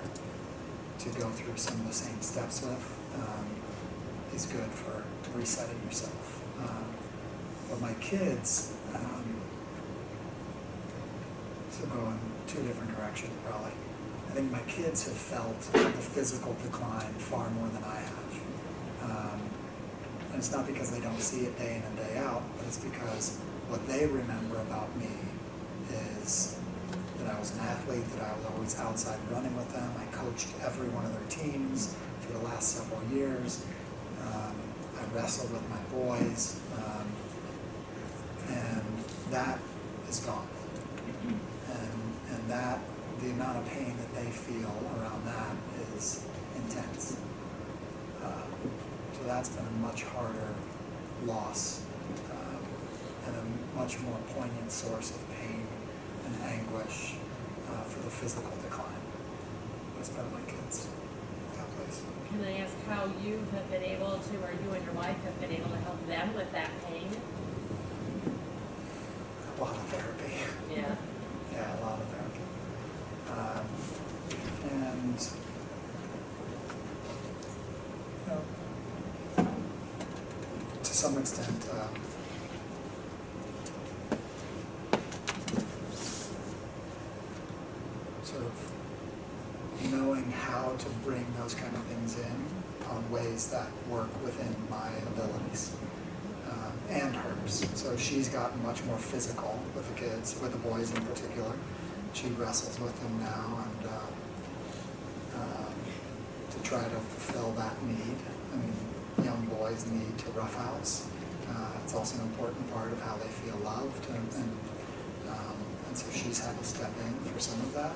to go through some of the same steps with, is good for resetting yourself. But my kids, so go in two different directions probably. I think my kids have felt the physical decline far more than I have. And it's not because they don't see it day in and day out, but it's because what they remember about me is that I was an athlete, that I was always outside running with them. I coached every one of their teams for the last several years. I wrestled with my boys, and that is gone. And that, the amount of pain that they feel around that is intense. So that's been a much harder loss, and a much more poignant source of pain and anguish for the physical decline. It's been my kids. That place. Can I ask how you have been able to, or you and your wife have been able to help them with that pain? A lot of therapy. Yeah. Yeah, a lot of therapy. And to some extent, sort of knowing how to bring those kind of things in on ways that work within my abilities. And hers. So she's gotten much more physical with the kids, with the boys in particular. She wrestles with them now, and to try to fulfill that need. I mean, young boys need to roughhouse. It's also an important part of how they feel loved, and so she's had to step in for some of that.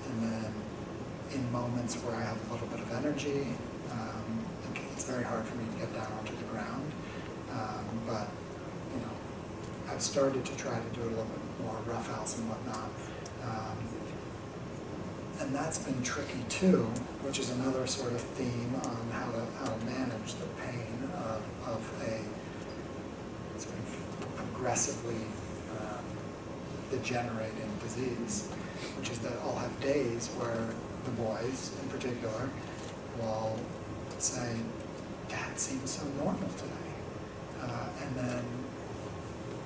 And then in moments where I have a little bit of energy, it's very hard for me to get down onto the ground. But I've started to try to do a little bit more roughhouse and whatnot, and that's been tricky too, which is another sort of theme on how to manage the pain of a sort of progressively degenerating disease, which is that I'll have days where the boys in particular will say, Dad seems so normal today. And then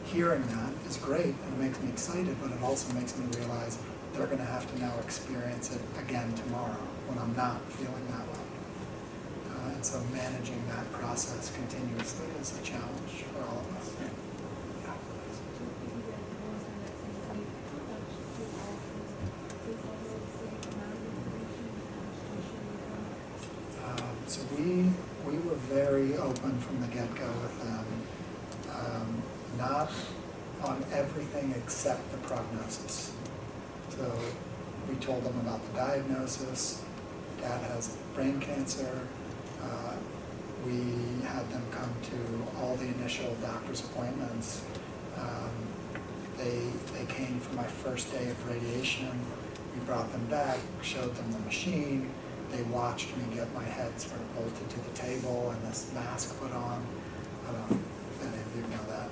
hearing that is great and it makes me excited, but it also makes me realize they're going to have to now experience it again tomorrow when I'm not feeling that way. And so managing that process continuously is a challenge for all of us. So we were very open from the get-go with them, not on everything except the prognosis. So we told them about the diagnosis. Dad has brain cancer. We had them come to all the initial doctor's appointments. They came for my first day of radiation. We brought them back, showed them the machine. They watched me get my head sort of bolted to the table and this mask put on. I don't know if any of you know that.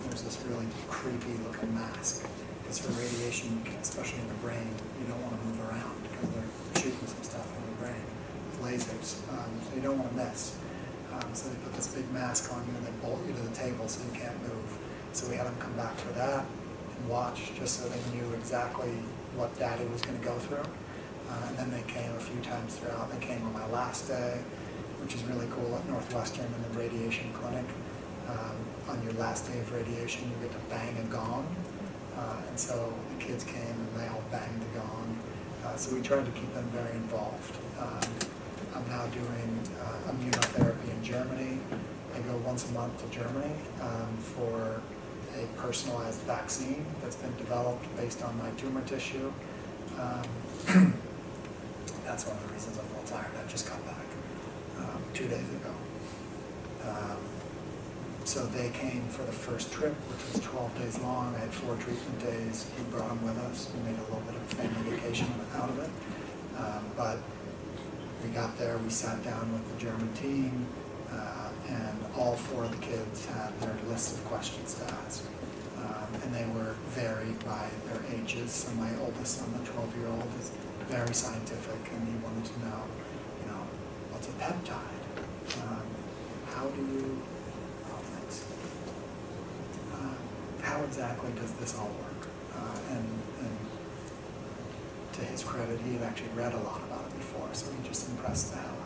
There's this really creepy looking mask. Because for radiation, especially in the brain, you don't want to move around because they're shooting some stuff in the brain with lasers. So you don't want to miss. So they put this big mask on you and they bolt you to the table so you can't move. So we had them come back for that and watch just so they knew exactly what Daddy was going to go through. And then they came a few times throughout. They came on my last day, which is really cool at Northwestern in the radiation clinic. On your last day of radiation, you get to bang a gong. And so the kids came and they all banged the gong. So we tried to keep them very involved. I'm now doing immunotherapy in Germany. I go once a month to Germany for a personalized vaccine that's been developed based on my tumor tissue. That's one of the reasons I'm a little tired. I just got back 2 days ago. So they came for the first trip, which was 12 days long. I had 4 treatment days. We brought them with us. We made a little bit of a family vacation out of it. But we got there, we sat down with the German team, and all 4 of the kids had their list of questions to ask. And they were varied by their ages. So my oldest son, the 12-year-old, is very scientific, and he wanted to know, what's a peptide? How do you, how exactly does this all work? And to his credit, he had actually read a lot about it before, so he just impressed the hell out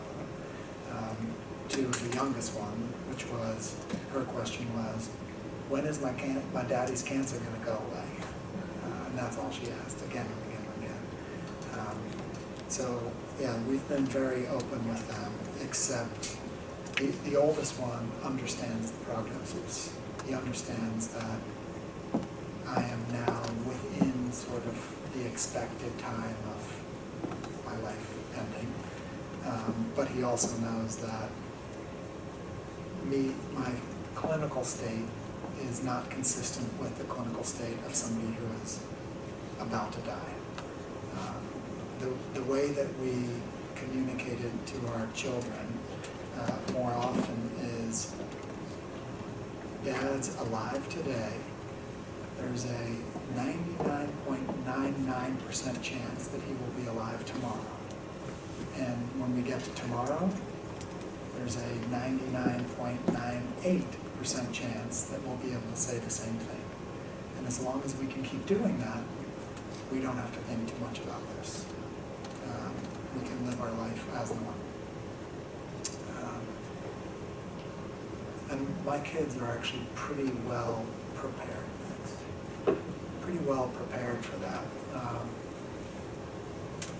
of him. To the youngest one, which was, her question was, when is my daddy's cancer going to go away? And that's all she asked, again and again and again. So, yeah, we've been very open with them, except the oldest one understands the prognosis. He understands that I am now within sort of the expected time of my life ending. But he also knows that my clinical state is not consistent with the clinical state of somebody who is about to die. The way that we communicated to our children more often is, Dad's alive today. There's a 99.99% chance that he will be alive tomorrow. And when we get to tomorrow, there's a 99.98% chance that we'll be able to say the same thing. And as long as we can keep doing that, we don't have to think too much about this. We can live our life as normal. And my kids are actually pretty well prepared. Pretty well prepared for that.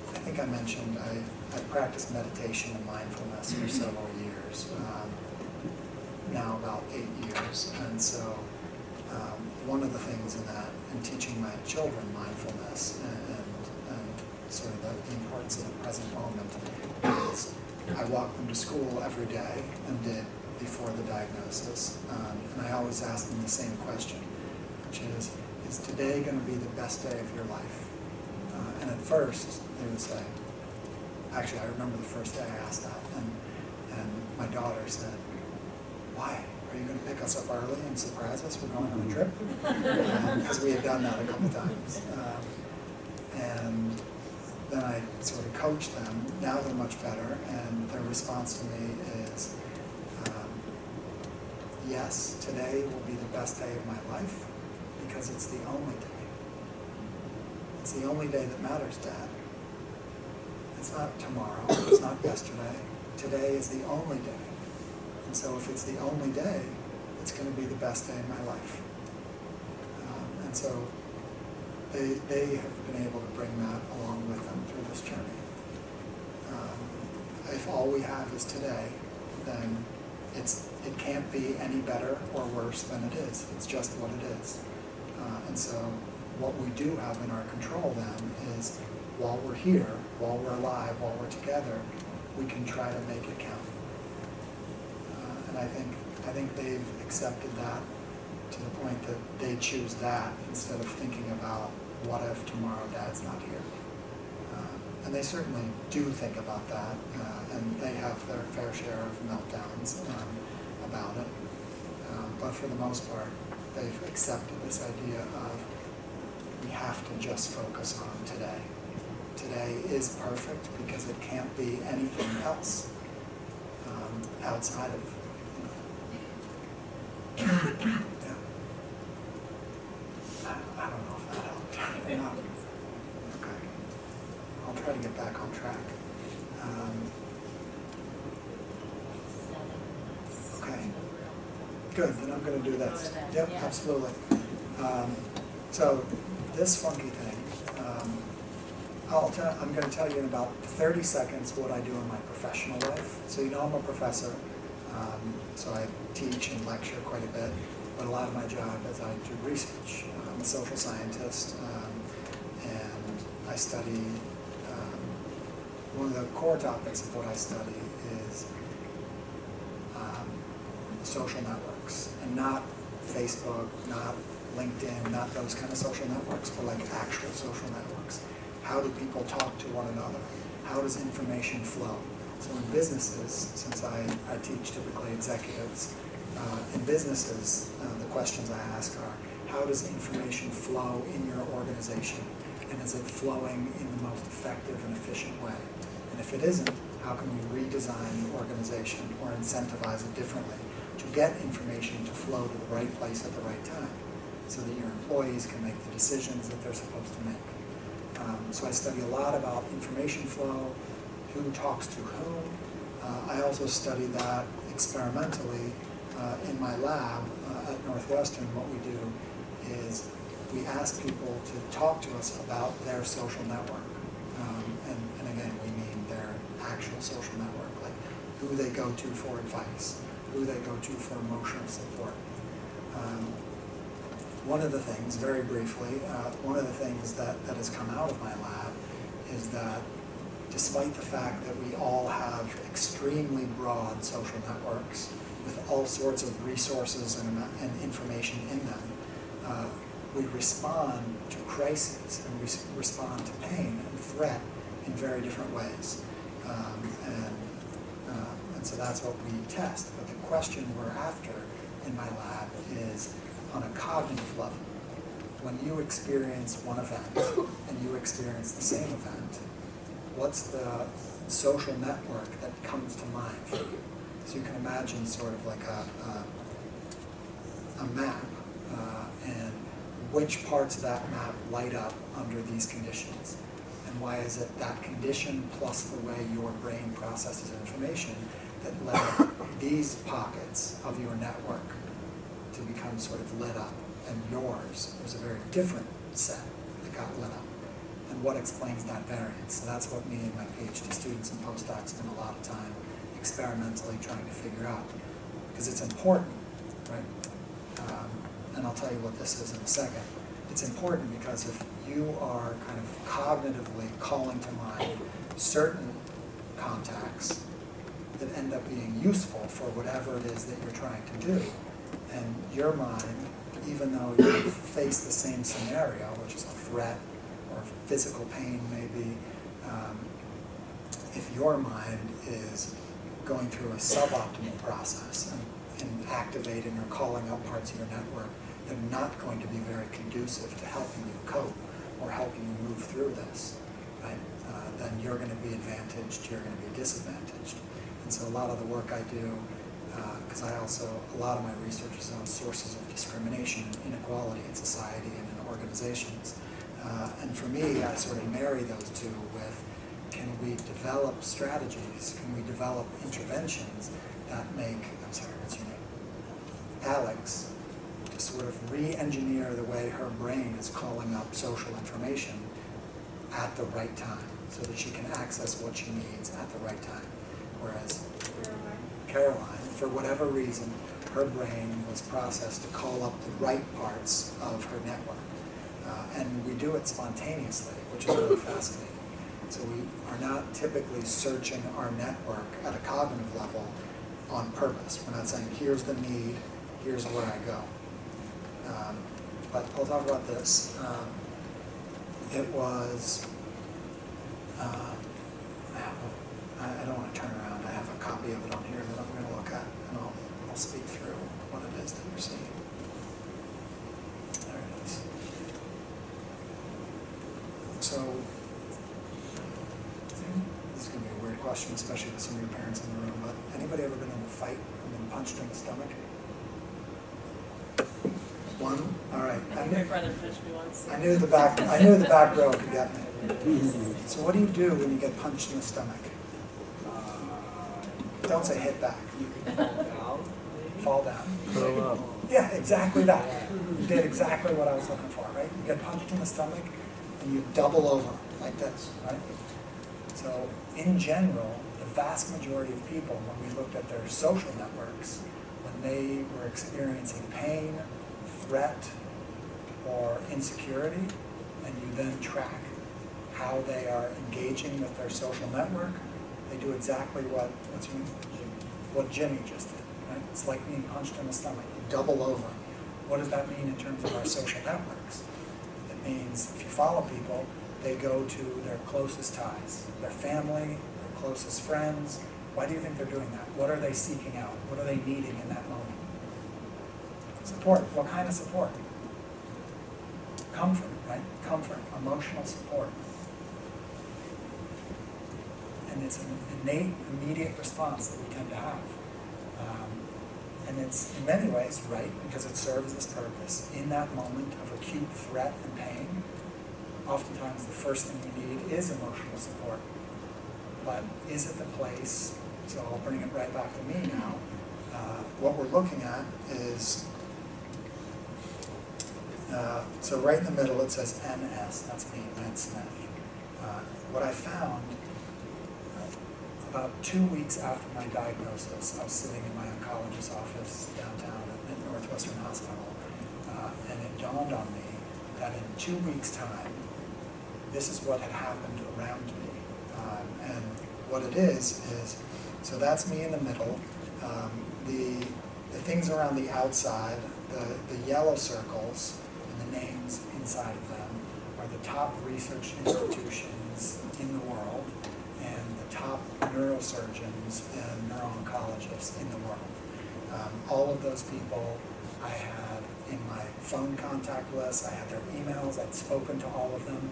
I think I mentioned I practiced meditation and mindfulness for several years, now about 8 years. And so one of the things in that, in teaching my children mindfulness and sort of the importance of the present moment, is I walked them to school every day and did before the diagnosis. And I always ask them the same question, which is today going to be the best day of your life? And at first, they would say, actually, I remember the first day I asked that, and my daughter said, why are you going to pick us up early and surprise us? We're going on a trip? Because we had done that a couple times. And then I sort of coached them. Now they're much better, and their response to me is, yes, today will be the best day of my life because it's the only day. It's the only day that matters, Dad. It's not tomorrow, it's not yesterday. Today is the only day. And so if it's the only day, it's going to be the best day of my life. And so they have been able to bring that along with them through this journey. If all we have is today, then it can't be any better or worse than it is. It's just what it is. And so what we do have in our control then is while we're here, while we're alive, while we're together, we can try to make it count. And I think they've accepted that to the point that they choose that instead of thinking about what if tomorrow Dad's not here. And they certainly do think about that, and they have their fair share of meltdowns about it. But for the most part, they've accepted this idea of we have to just focus on today. Today is perfect because it can't be anything else outside of, yeah. I don't know if that helped. No. Okay. I'll try to get back on track. Okay. Good, then I'm going to do this. Yep, absolutely. So this funky thing, I'm going to tell you in about 30 seconds what I do in my professional life. So you know I'm a professor, so I teach and lecture quite a bit, but a lot of my job is I do research. I'm a social scientist, and I study, one of the core topics of what I study is social networks, and not Facebook, not LinkedIn, not those kind of social networks, but like actual social networks. How do people talk to one another? How does information flow? So in businesses, since I teach typically executives, in businesses, the questions I ask are, how does information flow in your organization? And is it flowing in the most effective and efficient way? And if it isn't, how can we redesign the organization or incentivize it differently to get information to flow to the right place at the right time so that your employees can make the decisions that they're supposed to make? So I study a lot about information flow, who talks to whom. I also study that experimentally in my lab at Northwestern. What we do is we ask people to talk to us about their social network. And again, we mean their actual social network, like who they go to for advice, who they go to for emotional support. One of the things, very briefly, one of the things that has come out of my lab is that despite the fact that we all have extremely broad social networks with all sorts of resources and information in them, we respond to crises and we respond to pain and threat in very different ways. And so that's what we test. But the question we're after in my lab is on a cognitive level. When you experience one event and you experience the same event, what's the social network that comes to mind for you? So you can imagine sort of like a map, and which parts of that map light up under these conditions. And why is it that condition plus the way your brain processes information that led these pockets of your network to become sort of lit up, and yours was a very different set that got lit up? And what explains that variance? So that's what me and my PhD students and postdocs spend a lot of time experimentally trying to figure out, because it's important, right? And I'll tell you what this is in a second. It's important because if you are kind of cognitively calling to mind certain contacts that end up being useful for whatever it is that you're trying to do, and your mind, even though you face the same scenario, which is a threat or physical pain maybe, if your mind is going through a suboptimal process, and and activating or calling up parts of your network, they're not going to be very conducive to helping you cope or helping you move through this, right? Then you're going to be advantaged, you're going to be disadvantaged. And so a lot of the work I do, because a lot of my research is on sources of discrimination and inequality in society and in organizations. And for me, I sort of marry those two with, can we develop strategies, can we develop interventions that make, I'm sorry, what's your name? Alex, to sort of re-engineer the way her brain is calling up social information at the right time, so that she can access what she needs at the right time. Whereas Caroline, for whatever reason, her brain was processed to call up the right parts of her network. And we do it spontaneously, which is really fascinating. So we are not typically searching our network at a cognitive level on purpose. We're not saying, here's the need, here's where I go. But I'll talk about this. It was, I don't want to turn around. I have a copy of it on here that I'm going to look at, and I'll speak through what it is that you're seeing. There it is. So, this is going to be a weird question, especially with some of your parents in the room, but anybody ever been in a fight and been punched in the stomach? One? All right. I think my brother punched me once. I knew the back row could get me. So what do you do when you get punched in the stomach? Don't say hit back. You can fall down. Fall down. Curl up. Yeah, exactly that. You did exactly what I was looking for, right? You get punched in the stomach and you double over like this, right? So in general, the vast majority of people, when we looked at their social networks, when they were experiencing pain, threat, or insecurity, and you then track how they are engaging with their social network, they do exactly what Jimmy just did. Right? It's like being punched in the stomach. You double over. What does that mean in terms of our social networks? It means if you follow people, they go to their closest ties, their family, their closest friends. Why do you think they're doing that? What are they seeking out? What are they needing in that moment? Support. What kind of support? Comfort, right? Comfort, emotional support. And it's an innate, immediate response that we tend to have. And it's in many ways right, because it serves this purpose. In that moment of acute threat and pain, oftentimes the first thing you need is emotional support. But is it the place, so I'll bring it right back to me now, what we're looking at is, so right in the middle it says NS, that's me, Ned Smith. What I found, about 2 weeks after my diagnosis, I was sitting in my oncologist's office downtown at Northwestern Hospital, and it dawned on me that in 2 weeks' time, this is what had happened around me. And what it is, so that's me in the middle. The things around the outside, the yellow circles, and the names inside of them are the top research institutions in the world and the top neurosurgeons and neuro-oncologists in the world. All of those people I had in my phone contact list, I had their emails, I'd spoken to all of them.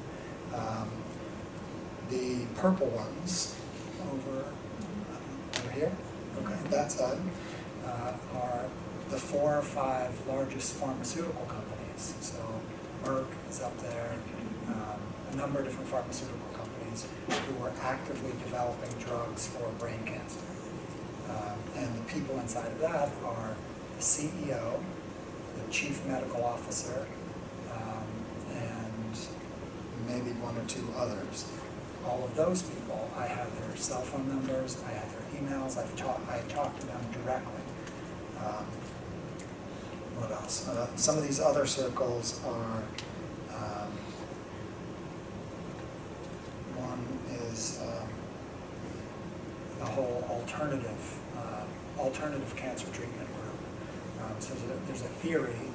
The purple ones over here, okay, that side, are the 4 or 5 largest pharmaceutical companies. So Merck is up there, a number of different pharmaceutical companies who are actively developing drugs for brain cancer. And the people inside of that are the CEO, the chief medical officer, and maybe 1 or 2 others. All of those people, I had their cell phone numbers, I had their emails, I talked to them directly. What else? Some of these other circles are, one is the whole alternative cancer treatment group. So there's a theory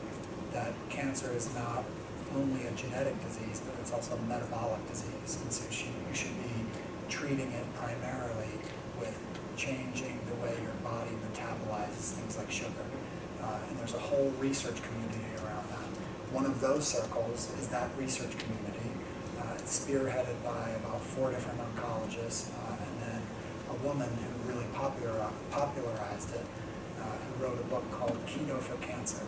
that cancer is not only a genetic disease, but it's also a metabolic disease, and so you should be treating it primarily with changing the way your body metabolizes things like sugar. And there's a whole research community around that. One of those circles is that research community. It's spearheaded by about 4 different oncologists, and then a woman who really popularized it, who wrote a book called Keto for Cancer.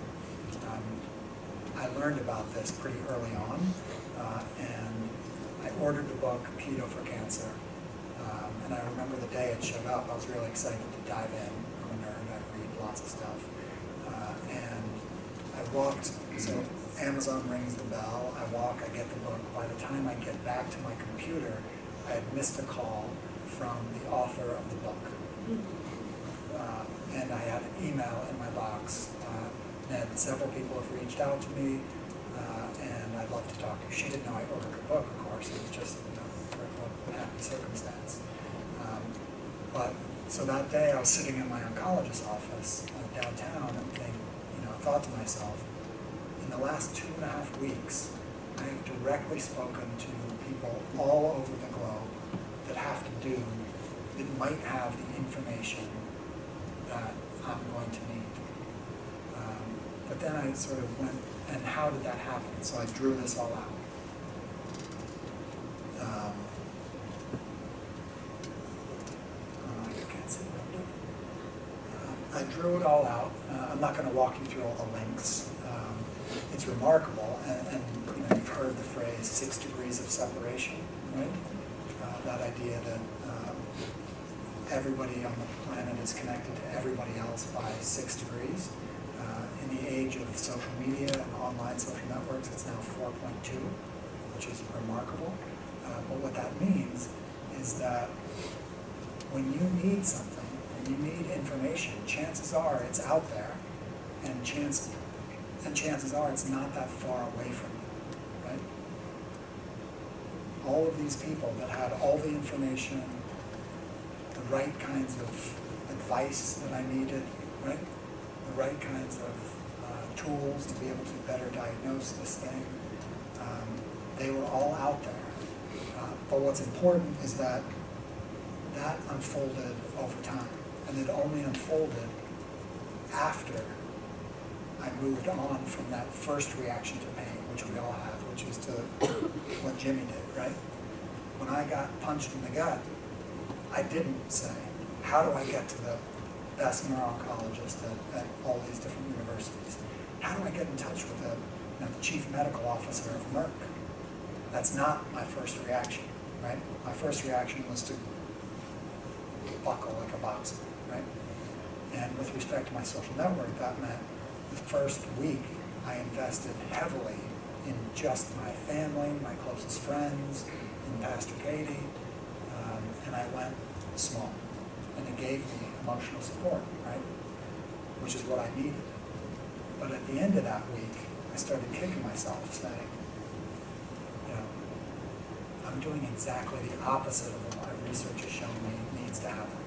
I learned about this pretty early on, and I ordered the book Keto for Cancer. And I remember the day it showed up, I was really excited to dive in. I'm a nerd, I read lots of stuff. And I walked, so Amazon rings the bell, I walk, I get the book. By the time I get back to my computer, I had missed a call from the author of the book. And I had an email in my box. Ned, several people have reached out to me, and I'd love to talk to you. She didn't know I ordered her book, of course. It was just, a happy circumstance. So that day I was sitting in my oncologist's office downtown and I thought to myself, in the last 2.5 weeks, I have directly spoken to people all over the globe that might have the information that I'm going to need. But then I sort of went, and how did that happen? So I drew this all out. I can't see what I'm doing. I drew it all out. I'm not going to walk you through all the links. It's remarkable, and you've heard the phrase 6 degrees of separation, right? That idea that everybody on the planet is connected to everybody else by 6 degrees. In the age of social media and online social networks, it's now 4.2, which is remarkable. But what that means is that when you need something, when you need information, chances are it's out there, and chances are it's not that far away from you, right? All of these people that had all the information, the right kinds of advice that I needed, right? The right kinds of tools to be able to better diagnose this thing. They were all out there. But what's important is that that unfolded over time. And it only unfolded after I moved on from that first reaction to pain, which we all have, which is to what Jimmy did, right? When I got punched in the gut, I didn't say, how do I get to the best neuro-oncologist at all these different universities? How do I get in touch with the chief medical officer of Merck? That's not my first reaction, right? My first reaction was to buckle like a boxer, right? And with respect to my social network, that meant the first week I invested heavily in just my family, my closest friends, in Pastor Katie, and I went small. And it gave me emotional support, right? Which is what I needed. But at the end of that week, I started kicking myself, saying, I'm doing exactly the opposite of what my research has shown me needs to happen.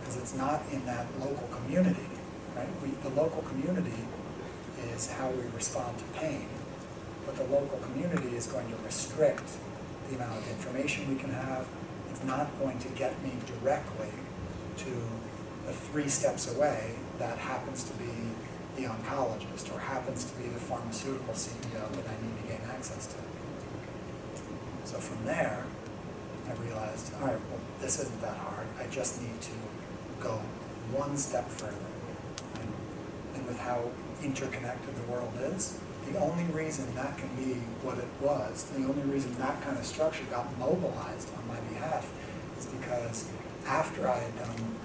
Because it's not in that local community, right? The local community is how we respond to pain, but the local community is going to restrict the amount of information we can have. It's not going to get me directly to the 3 steps away that happens to be the oncologist or happens to be the pharmaceutical CEO that I need to gain access to. So from there, I realized, all right, well, this isn't that hard. I just need to go 1 step further. And with how interconnected the world is, the only reason that can be what it was, the only reason that kind of structure got mobilized on my behalf is because after I had done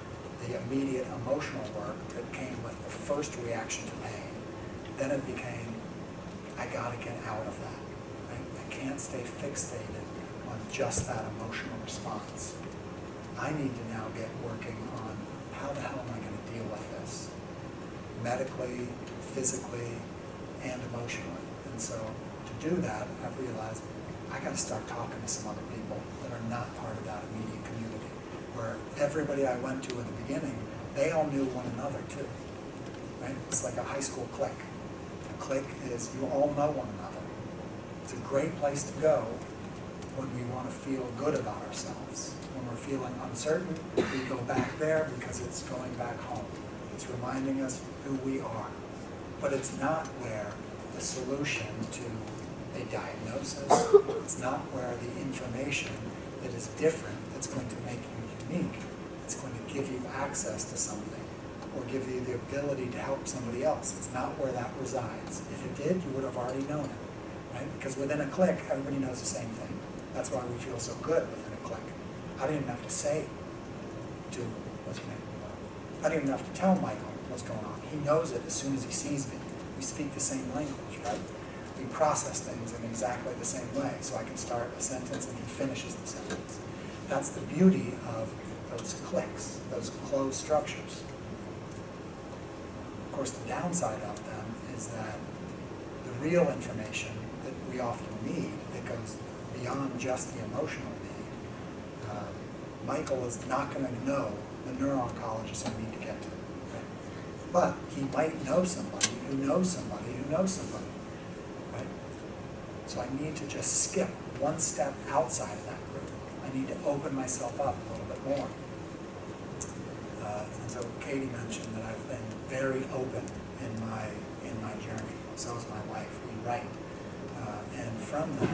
the immediate emotional work that came with the first reaction to pain, then it became, I gotta get out of that. Right? I can't stay fixated on just that emotional response. I need to now get working on how the hell am I gonna deal with this? Medically, physically, and emotionally. And so to do that, I've realized I gotta start talking to some other people that are not part of that immediate community, where everybody I went to in the beginning, they all knew one another too, right? It's like a high school clique. A clique is you all know one another. It's a great place to go when we want to feel good about ourselves. When we're feeling uncertain, we go back there because it's going back home. It's reminding us who we are. But it's not where the solution to a diagnosis, it's not where the information that is different that's going to make you unique. It's going to give you access to something or give you the ability to help somebody else. It's not where that resides. If it did, you would have already known it, right? Because within a click, everybody knows the same thing. That's why we feel so good within a click. I didn't even have to say to, what's your name? I didn't even have to tell Michael what's going on. He knows it as soon as he sees me. We speak the same language, right? We process things in exactly the same way. So I can start a sentence and he finishes the sentence. That's the beauty of those clicks, those closed structures. Of course, the downside of them is that the real information that we often need that goes beyond just the emotional need, Michael is not going to know the neuro-oncologist I need to get to. Right? But he might know somebody who knows somebody who knows somebody. Right? So I need to just skip one step outside of that group. I need to open myself up a little bit more. And so Katie mentioned that I've been very open in my journey. So is my wife. We write. And from that,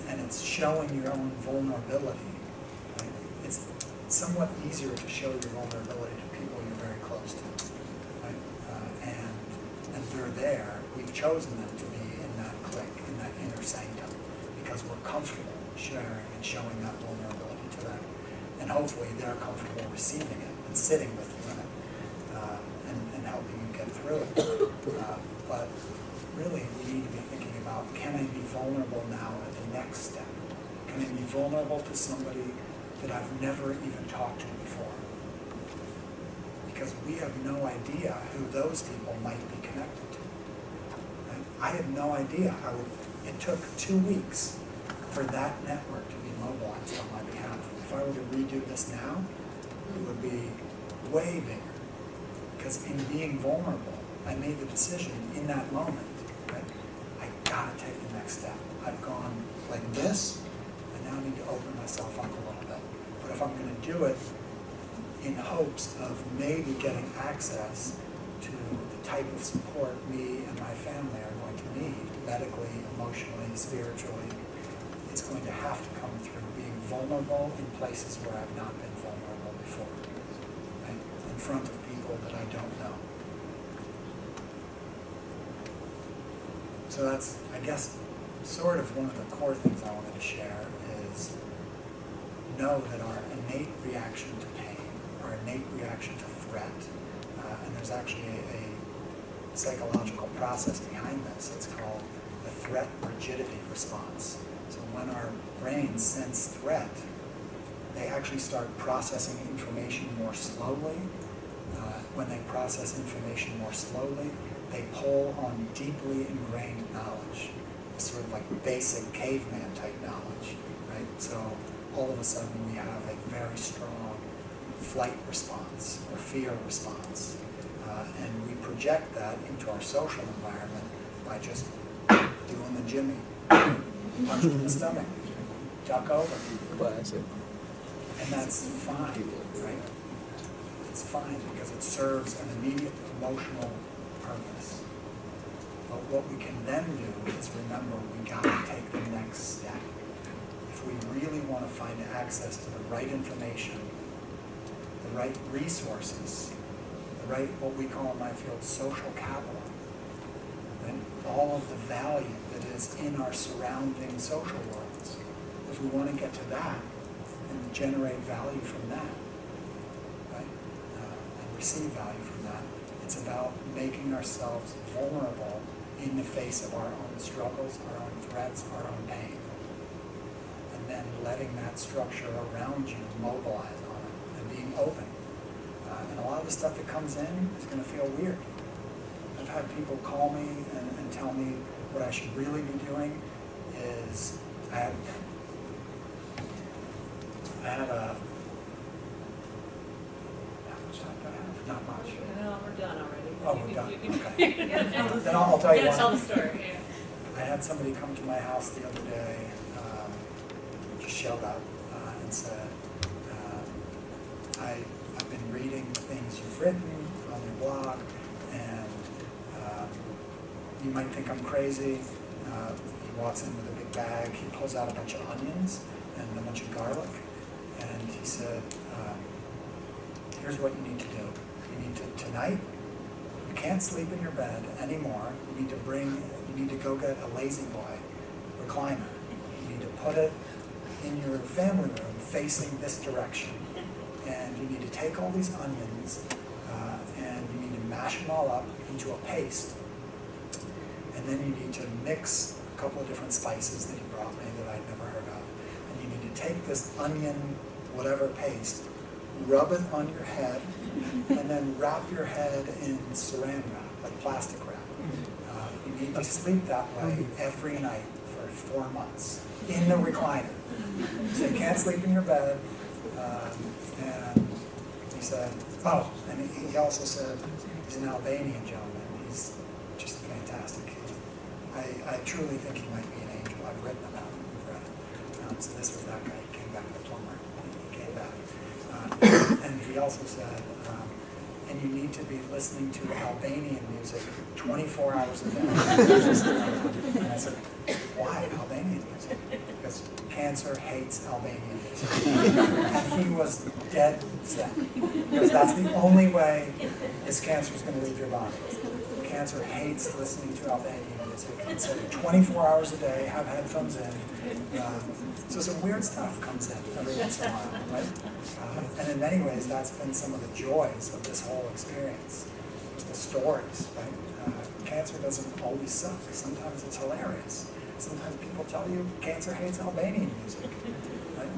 and it's showing your own vulnerability. Right? It's somewhat easier to show your vulnerability to people you're very close to. Right? And they're there. We've chosen them to be in that click, in that inner sanctum, because we're comfortable sharing and showing that vulnerability to them. And hopefully they're comfortable receiving it and sitting with you in it and helping you get through it. But really, we need to be thinking about, can I be vulnerable now at the next step? Can I be vulnerable to somebody that I've never even talked to before? Because we have no idea who those people might be connected to. Right? I had no idea. It took 2 weeks for that network to be mobilized on my behalf. If I were to redo this now, it would be way bigger. Because in being vulnerable, I made the decision in that moment, right? I gotta take the next step. I've gone like this, and now I need to open myself up a little bit. But if I'm gonna do it in hopes of maybe getting access to the type of support me and my family are going to need, medically, emotionally, spiritually, it's going to have to come through being vulnerable in places where I've not been vulnerable before, right? In front of people that I don't know. So that's, I guess, sort of one of the core things I wanted to share is know that our innate reaction to pain, our innate reaction to threat, and there's actually a psychological process behind this. It's called the threat rigidity response. So when our brains sense threat, they actually start processing information more slowly. When they process information more slowly, they pull on deeply ingrained knowledge, sort of like basic caveman type knowledge, right? So all of a sudden we have a very strong flight response or fear response. And we project that into our social environment by just doing the Jimmy, punch in the stomach, duck over. And that's fine, right? It's fine because it serves an immediate emotional purpose. But what we can then do is remember we gotta take the next step. If we really want to find access to the right information, the right resources, the right, what we call in my field, social capital, and all of the value that is in our surrounding social worlds. If we want to get to that and generate value from that, right, and receive value from that, it's about making ourselves vulnerable in the face of our own struggles, our own threats, our own pain. And then letting that structure around you mobilize on it and being open. And a lot of the stuff that comes in is going to feel weird. I've had people call me and tell me what I should really be doing is I had a, how much time do I have? Not much. No, we're done already. Oh, we're done, okay. Then I'll tell you You gotta tell one. the story, yeah. I had somebody come to my house the other day, just showed up and said, I've been reading the things you've written on your blog, and you might think I'm crazy. He walks in with a big bag, he pulls out a bunch of onions and a bunch of garlic, and he said, here's what you need to do. You need to, tonight, you can't sleep in your bed anymore. You need to go get a Lazy Boy recliner. You need to put it in your family room facing this direction. And you need to take all these onions and you need to mash them all up into a paste. And then you need to mix a couple of different spices that he brought me that I'd never heard of. And you need to take this onion whatever paste, rub it on your head, and then wrap your head in saran wrap, like plastic wrap. You need to sleep that way every night for 4 months in the recliner. So you can't sleep in your bed. And he said, oh, and he also said he's an Albanian gentleman. He's just fantastic. I truly think he might be an angel. I've written about him, we've read it. So this was that guy. He came back, the plumber. He came back. And he also said, and you need to be listening to Albanian music 24 hours a day. And I said, why Albanian music? Because cancer hates Albanian music. And he was dead set. Because that's the only way this cancer is going to leave your body. Cancer hates listening to Albanian music. And so 24 hours a day, have headphones in. So some weird stuff comes in every once in a while, right? And in many ways, that's been some of the joys of this whole experience. The stories, right? Cancer doesn't always suck. Sometimes it's hilarious. Sometimes people tell you cancer hates Albanian music, right?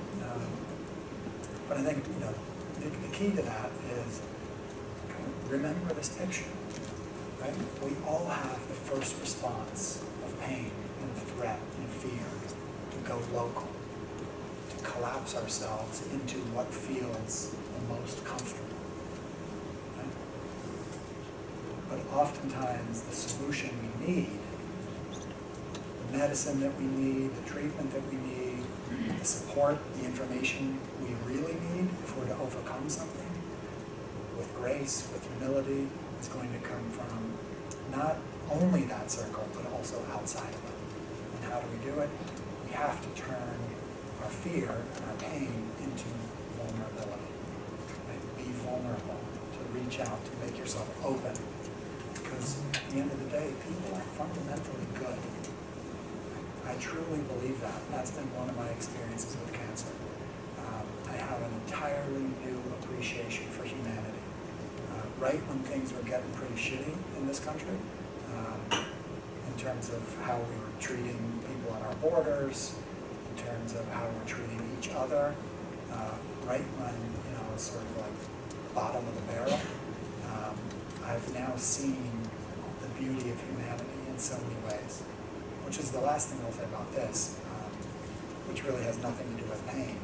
But I think, the key to that is kind of remember this picture, right? We all have the first response of pain and threat and fear to go local, to collapse ourselves into what feels the most comfortable, right? But oftentimes the solution we need, the medicine that we need, the treatment that we need, the support, the information we really need if we're to overcome something, with grace, with humility, is going to come from not only that circle, but also outside of it. And how do we do it? We have to turn our fear and our pain into vulnerability. Right? Be vulnerable, to reach out, to make yourself open. Because at the end of the day, people are fundamentally good. I truly believe that. That's been one of my experiences with cancer. I have an entirely new appreciation for humanity. Right when things were getting pretty shitty in this country, in terms of how we were treating people at our borders, in terms of how we're treating each other, right when, it's sort of like bottom of the barrel, I've now seen the beauty of humanity in so many ways. Which is the last thing I'll say about this, which really has nothing to do with pain.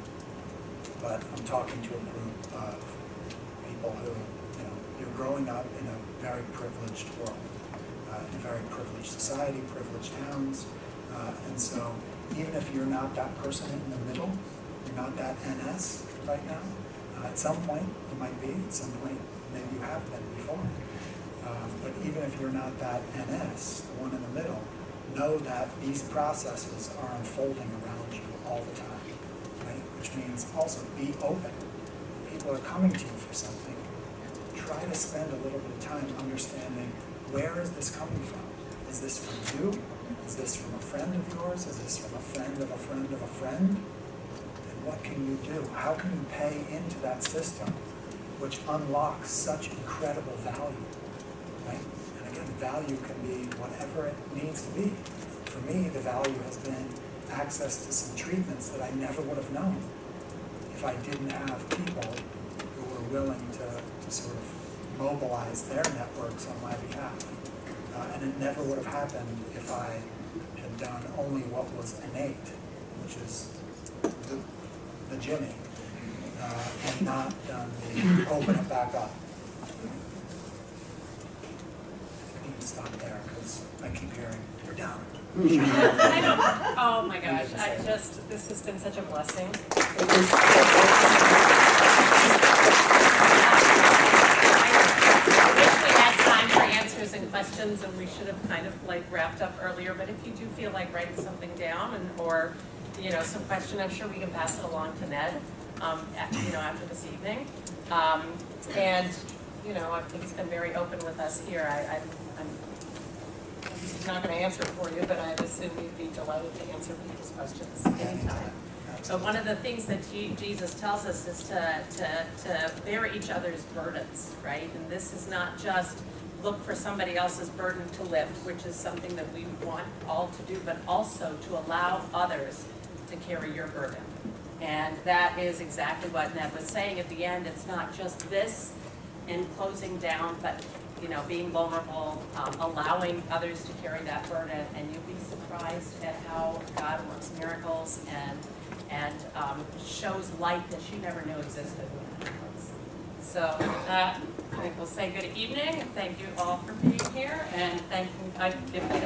But I'm talking to a group of people who, you're growing up in a very privileged world, in a very privileged society, privileged towns, and so even if you're not that person in the middle, you're not that NS right now, at some point you might be, at some point maybe you have been before. But even if you're not that NS, the one in the middle, know that these processes are unfolding around you all the time, right? Which means also be open. When people are coming to you for something, try to spend a little bit of time understanding, where is this coming from? Is this from you? Is this from a friend of yours? Is this from a friend of a friend of a friend? And what can you do? How can you pay into that system, which unlocks such incredible value, right? Value can be whatever it needs to be. For me, the value has been access to some treatments that I never would have known if I didn't have people who were willing to sort of mobilize their networks on my behalf. And it never would have happened if I had done only what was innate, which is the Jimmy, and not done the open it back up. Stop there, because I keep hearing, you're down. I know. Oh my gosh, this has been such a blessing. I wish we had time for answers and questions, and we should have kind of like wrapped up earlier, but if you do feel like writing something down or some question, I'm sure we can pass it along to Ned, after this evening. And I think he's been very open with us here. I'm not going to answer it for you, but I assume you'd be delighted to answer people's questions anytime. So one of the things that Jesus tells us is to bear each other's burdens, right? And this is not just look for somebody else's burden to lift, which is something that we want all to do, but also to allow others to carry your burden. And that is exactly what Ned was saying at the end. It's not just this in closing down, but being vulnerable, allowing others to carry that burden, and you'll be surprised at how God works miracles and shows light that you never knew existed when it happens. So with that, I think we'll say good evening, and thank you all for being here, and give me